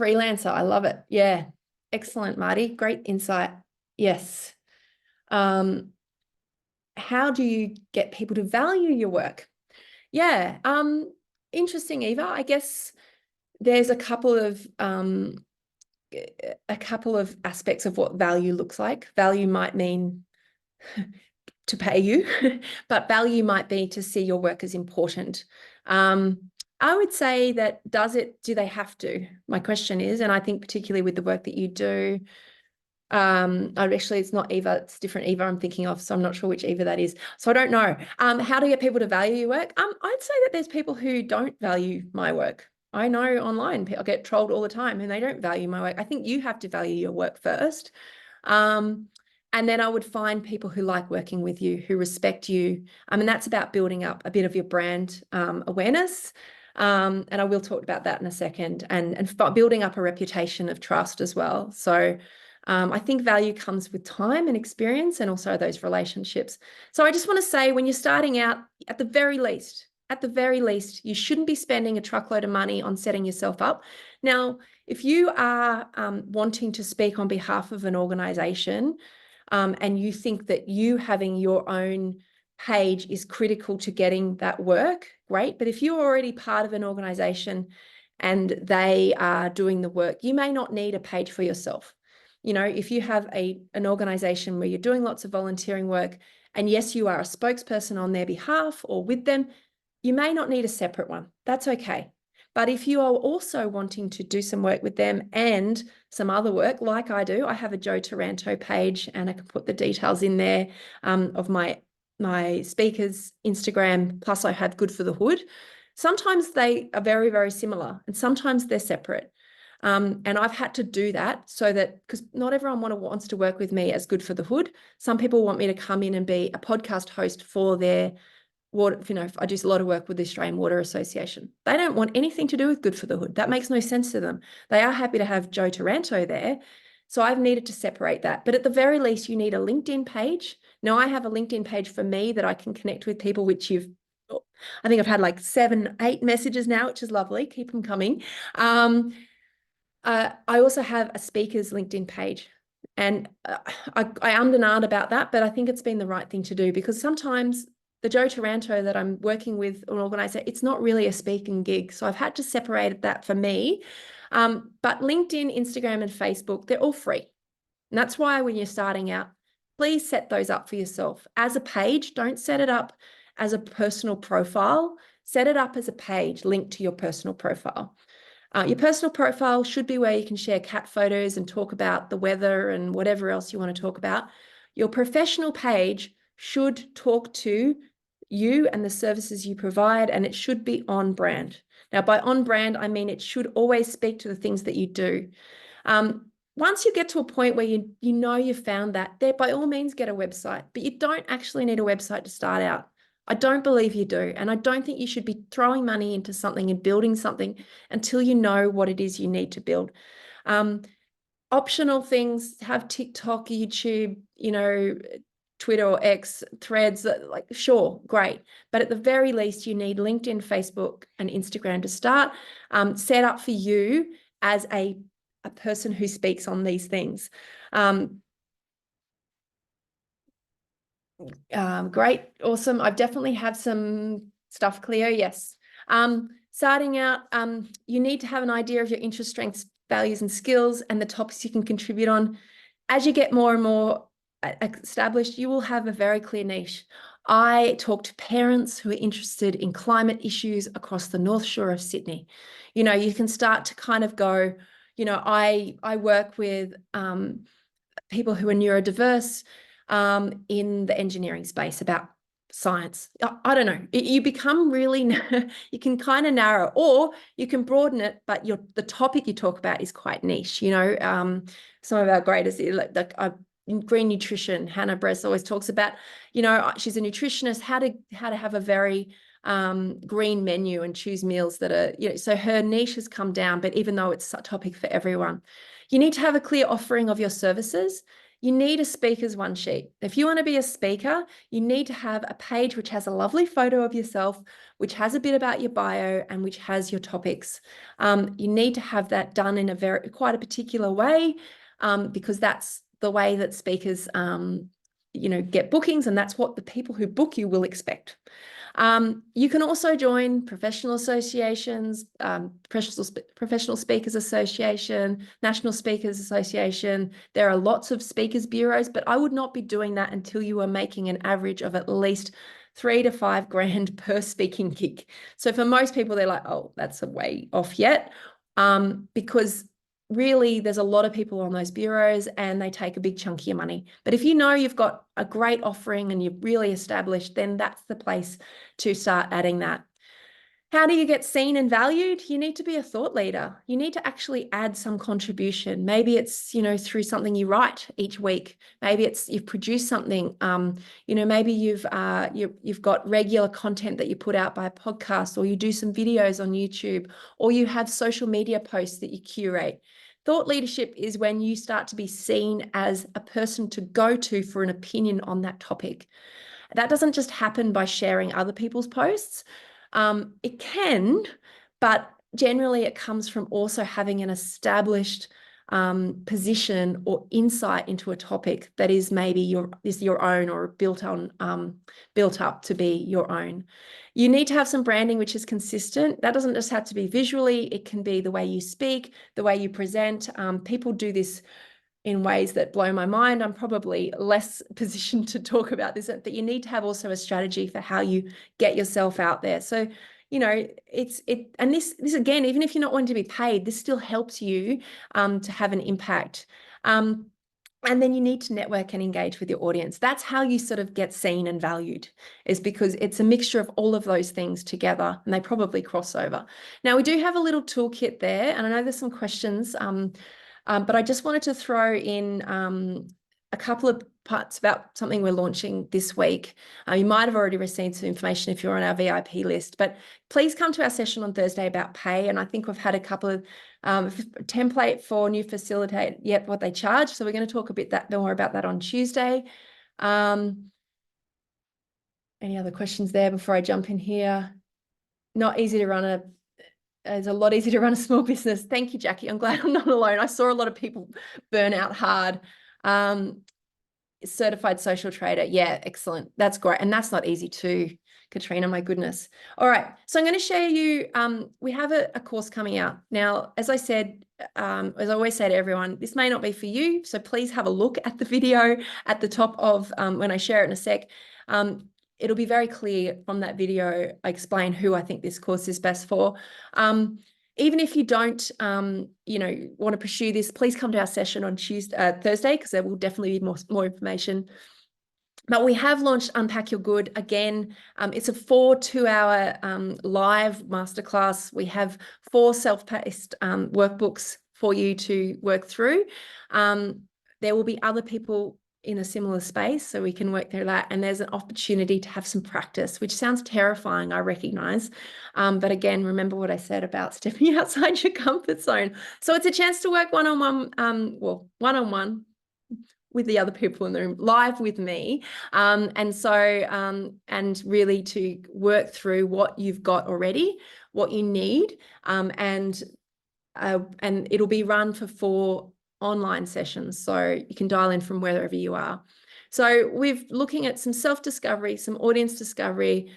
freelancer, I love it. Yeah, excellent, Marty. Great insight. Yes. How do you get people to value your work? Yeah, interesting, Eva. I guess there's a couple of aspects of what value looks like. Value might mean to pay you, but value might be to see your work as important. I would say that do they have to? My question is, and I think particularly with the work that you do, it's not Eva, it's different Eva I'm thinking of, so I'm not sure which Eva that is. So I don't know. How to get people to value your work? I'd say that there's people who don't value my work. I know online, I get trolled all the time and they don't value my work. I think you have to value your work first. And then I would find people who like working with you, who respect you. That's about building up a bit of your brand awareness. And I will talk about that in a second, and building up a reputation of trust as well. So I think value comes with time and experience, and also those relationships. So I just want to say, when you're starting out, at the very least, you shouldn't be spending a truckload of money on setting yourself up. Now, if you are wanting to speak on behalf of an organization, and you think that you having your own page is critical to getting that work, great. But if you're already part of an organization and they are doing the work, you may not need a page for yourself. If you have an organization where you're doing lots of volunteering work, and yes, you are a spokesperson on their behalf or with them, you may not need a separate one. That's okay. But if you are also wanting to do some work with them and some other work, like I do, I have a Jo Taranto page, and I can put the details in there of my speakers' Instagram. Plus, I have Good for the Hood. Sometimes they are very, very similar, and sometimes they're separate. And I've had to do that so that, because not everyone wants to work with me as Good for the Hood. Some people want me to come in and be a podcast host for their water. I do a lot of work with the Australian Water Association. They don't want anything to do with Good for the Hood. That makes no sense to them. They are happy to have Jo Taranto there. So I've needed to separate that. But at the very least, you need a LinkedIn page. Now, I have a LinkedIn page for me that I can connect with people, which I think I've had like 7, 8 messages now, which is lovely. Keep them coming. I also have a speaker's LinkedIn page. And I ummed and ahed about that, but I think it's been the right thing to do, because sometimes the Jo Taranto that I'm working with, an organizer, it's not really a speaking gig. So I've had to separate that for me. But LinkedIn, Instagram, and Facebook, they're all free. And that's why when you're starting out, please set those up for yourself as a page. Don't set it up as a personal profile. Set it up as a page linked to your personal profile. Your personal profile should be where you can share cat photos and talk about the weather and whatever else you want to talk about. Your professional page should talk to you and the services you provide, and it should be on brand. Now, by on brand, I mean it should always speak to the things that you do. Once you get to a point where you've found that, there, by all means, get a website, but you don't actually need a website to start out. I don't believe you do. And I don't think you should be throwing money into something and building something until you know what it is you need to build. Optional things, have TikTok, YouTube, Twitter or X, Threads, like sure, great. But at the very least, you need LinkedIn, Facebook, and Instagram to start, set up for you as a person who speaks on these things. Great, awesome. I definitely have some stuff clear, yes. Starting out, you need to have an idea of your interest, strengths, values, and skills, and the topics you can contribute on. As you get more and more established, you will have a very clear niche. I talk to parents who are interested in climate issues across the North Shore of Sydney. You know, you can start to kind of go, you know, I work with people who are neurodiverse in the engineering space about science. I don't know. You become really, you can kind of narrow, or you can broaden it, but the topic you talk about is quite niche. You know, some of our greatest, like green nutrition, Hannah Bress always talks about, you know, she's a nutritionist, how to have a very green menu and choose meals that are, you know, so her niche has come down, but even though it's a topic for everyone, you need to have a clear offering of your services. You need a speaker's one sheet. If you want to be a speaker, you need to have a page which has a lovely photo of yourself, which has a bit about your bio, and which has your topics. You need to have that done in quite a particular way, because that's the way that speakers, you know, get bookings, and that's what the people who book you will expect. You can also join professional associations, Professional Speakers Association, National Speakers Association. There are lots of speakers bureaus, but I would not be doing that until you are making an average of at least $3,000 to $5,000 per speaking gig. So for most people, they're like, oh, that's a way off yet, because really there's a lot of people on those bureaus and they take a big chunk of your money. But if you know you've got a great offering and you're really established, then that's the place to start adding that. How do you get seen and valued? You need to be a thought leader. You need to actually add some contribution. Maybe it's, you know, through something you write each week. Maybe it's you've produced something. You know, maybe you've got regular content that you put out by a podcast, or you do some videos on YouTube, or you have social media posts that you curate. Thought leadership is when you start to be seen as a person to go to for an opinion on that topic. That doesn't just happen by sharing other people's posts. It can, but generally it comes from also having an established position or insight into a topic that is maybe your own, or built up to be your own. You need to have some branding which is consistent. That doesn't just have to be visually. It can be the way you speak, the way you present. People do this in ways that blow my mind. I'm probably less positioned to talk about this, but you need to have also a strategy for how you get yourself out there. So, you know, and this again, even if you're not wanting to be paid, this still helps you to have an impact. And then you need to network and engage with your audience. That's how you sort of get seen and valued, is because it's a mixture of all of those things together, and they probably cross over. Now, we do have a little toolkit there, and I know there's some questions, but I just wanted to throw in a couple of parts about something we're launching this week. You might have already received some information if you're on our VIP list, but please come to our session on Thursday about pay. And I think we've had a couple of template for new facilitate yet what they charge. So we're going to talk a bit more about that on Tuesday. Any other questions there before I jump in here? Not easy to run it's a lot easier to run a small business. Thank you, Jackie. I'm glad I'm not alone. I saw a lot of people burn out hard. Certified social trader. Yeah, excellent. That's great. And that's not easy too, Katrina, my goodness. All right. So I'm going to share you, we have a course coming out. Now, as I said, as I always say to everyone, this may not be for you. So please have a look at the video at the top of, when I share it in a sec. It'll be very clear from that video. I explain who I think this course is best for. Even if you don't, you know, want to pursue this, please come to our session on Thursday, because there will definitely be more information. But we have launched Unpack Your Good again. It's a 2-hour live masterclass. We have 4 self-paced workbooks for you to work through. There will be other people in a similar space, so we can work through that. And there's an opportunity to have some practice, which sounds terrifying, I recognize. But again, remember what I said about stepping outside your comfort zone. So it's a chance to work one-on-one, with the other people in the room, live with me. And really to work through what you've got already, what you need, and it'll be run for 4 online sessions. So you can dial in from wherever you are. So we're looking at some self-discovery, some audience discovery,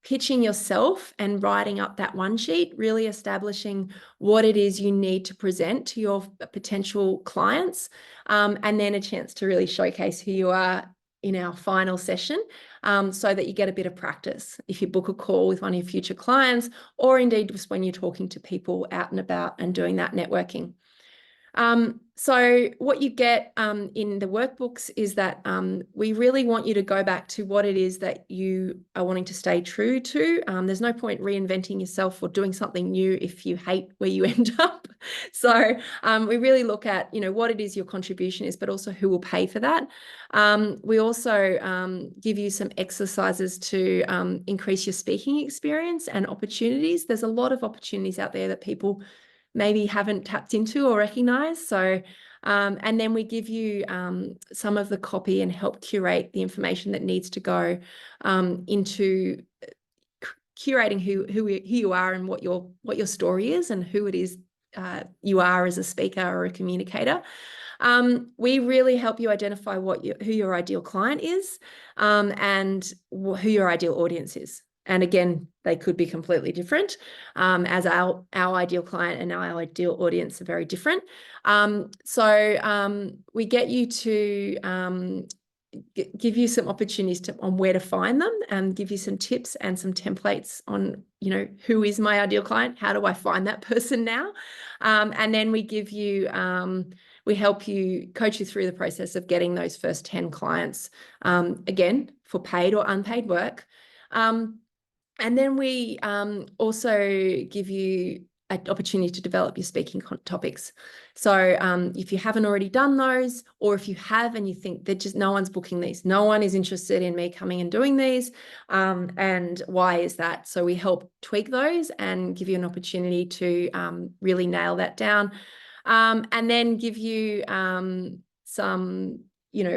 pitching yourself and writing up that one sheet, really establishing what it is you need to present to your potential clients, and then a chance to really showcase who you are in our final session, so that you get a bit of practice if you book a call with one of your future clients, or indeed just when you're talking to people out and about and doing that networking. So what you get in the workbooks is that we really want you to go back to what it is that you are wanting to stay true to. There's no point reinventing yourself or doing something new if you hate where you end up. So we really look at, what it is your contribution is, but also who will pay for that. We also give you some exercises to increase your speaking experience and opportunities. There's a lot of opportunities out there that people maybe haven't tapped into or recognized. So, and then we give you some of the copy and help curate the information that needs to go into curating who you are and what your story is and who it is you are as a speaker or a communicator. We really help you identify who your ideal client is, and who your ideal audience is. And again, they could be completely different, as our ideal client and our ideal audience are very different. So we get you to give you some opportunities on where to find them, and give you some tips and some templates on, who is my ideal client? How do I find that person now? And then we give you, we help you, coach you through the process of getting those first 10 clients, again, for paid or unpaid work. And then we also give you an opportunity to develop your speaking topics. So if you haven't already done those, or if you have and you think that just no one's booking these, no one is interested in me coming and doing these, and why is that? So we help tweak those and give you an opportunity to really nail that down, and then give you some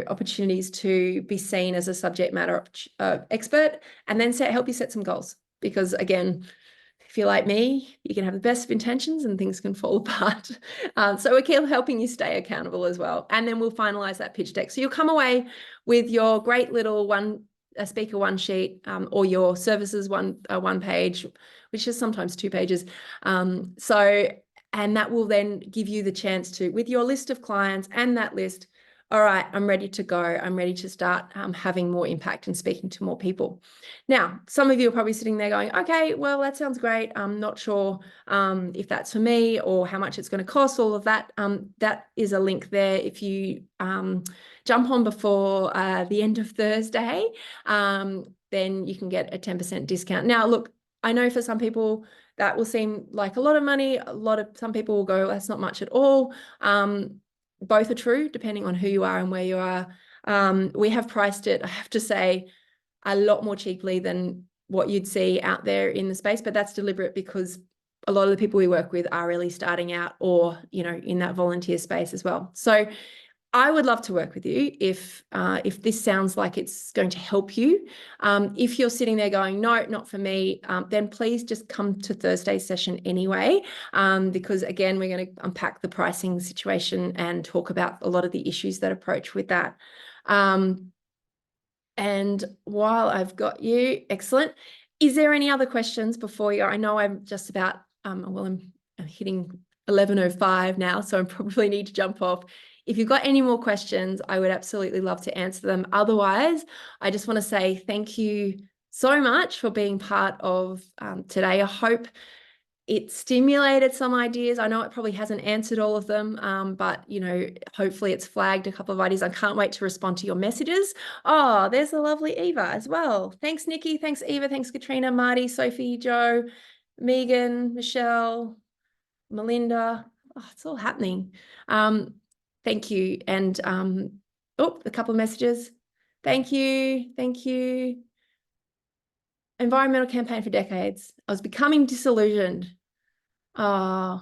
opportunities to be seen as a subject matter expert, and then help you set some goals. Because again, if you're like me, you can have the best of intentions and things can fall apart. So we keep helping you stay accountable as well. And then we'll finalize that pitch deck. So you'll come away with your great little speaker one sheet, or your services one page, which is sometimes 2 pages. And that will then give you the chance to, with your list of clients and that list, all right, I'm ready to go. I'm ready to start having more impact and speaking to more people. Now, some of you are probably sitting there going, okay, well, that sounds great. I'm not sure if that's for me or how much it's going to cost, all of that. That is a link there. If you jump on before the end of Thursday, then you can get a 10% discount. Now, look, I know for some people that will seem like a lot of money. Some people will go, that's not much at all. Both are true, depending on who you are and where you are. We have priced it, I have to say, a lot more cheaply than what you'd see out there in the space, but that's deliberate because a lot of the people we work with are really starting out, or, in that volunteer space as well. So I would love to work with you if this sounds like it's going to help you. If you're sitting there going, no, not for me, then please just come to Thursday's session anyway, because again, we're going to unpack the pricing situation and talk about a lot of the issues that approach with that. And while I've got you, excellent. Is there any other questions before you? I know I'm just about, I'm hitting 11:05 now, so I probably need to jump off. If you've got any more questions, I would absolutely love to answer them. Otherwise, I just want to say thank you so much for being part of today. I hope it stimulated some ideas. I know it probably hasn't answered all of them, but hopefully it's flagged a couple of ideas. I can't wait to respond to your messages. Oh, there's a lovely Eva as well. Thanks, Nikki. Thanks, Eva. Thanks, Katrina, Marty, Sophie, Joe, Megan, Michelle, Melinda. Oh, it's all happening. Thank you. And a couple of messages. Thank you. Thank you. Environmental campaign for decades. I was becoming disillusioned. Oh,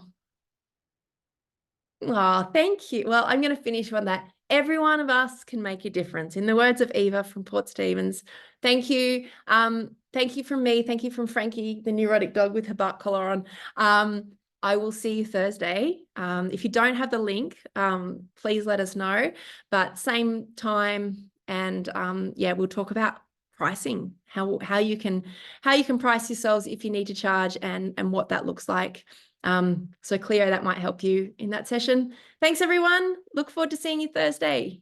thank you. Well, I'm going to finish on that. Every one of us can make a difference. In the words of Eva from Port Stevens, thank you. Thank you from me. Thank you from Frankie, the neurotic dog with her bark collar on. I will see you Thursday. If you don't have the link, please let us know. But same time, and yeah, we'll talk about pricing, how you can price yourselves if you need to charge, and what that looks like. So Cleo, that might help you in that session. Thanks, everyone. Look forward to seeing you Thursday.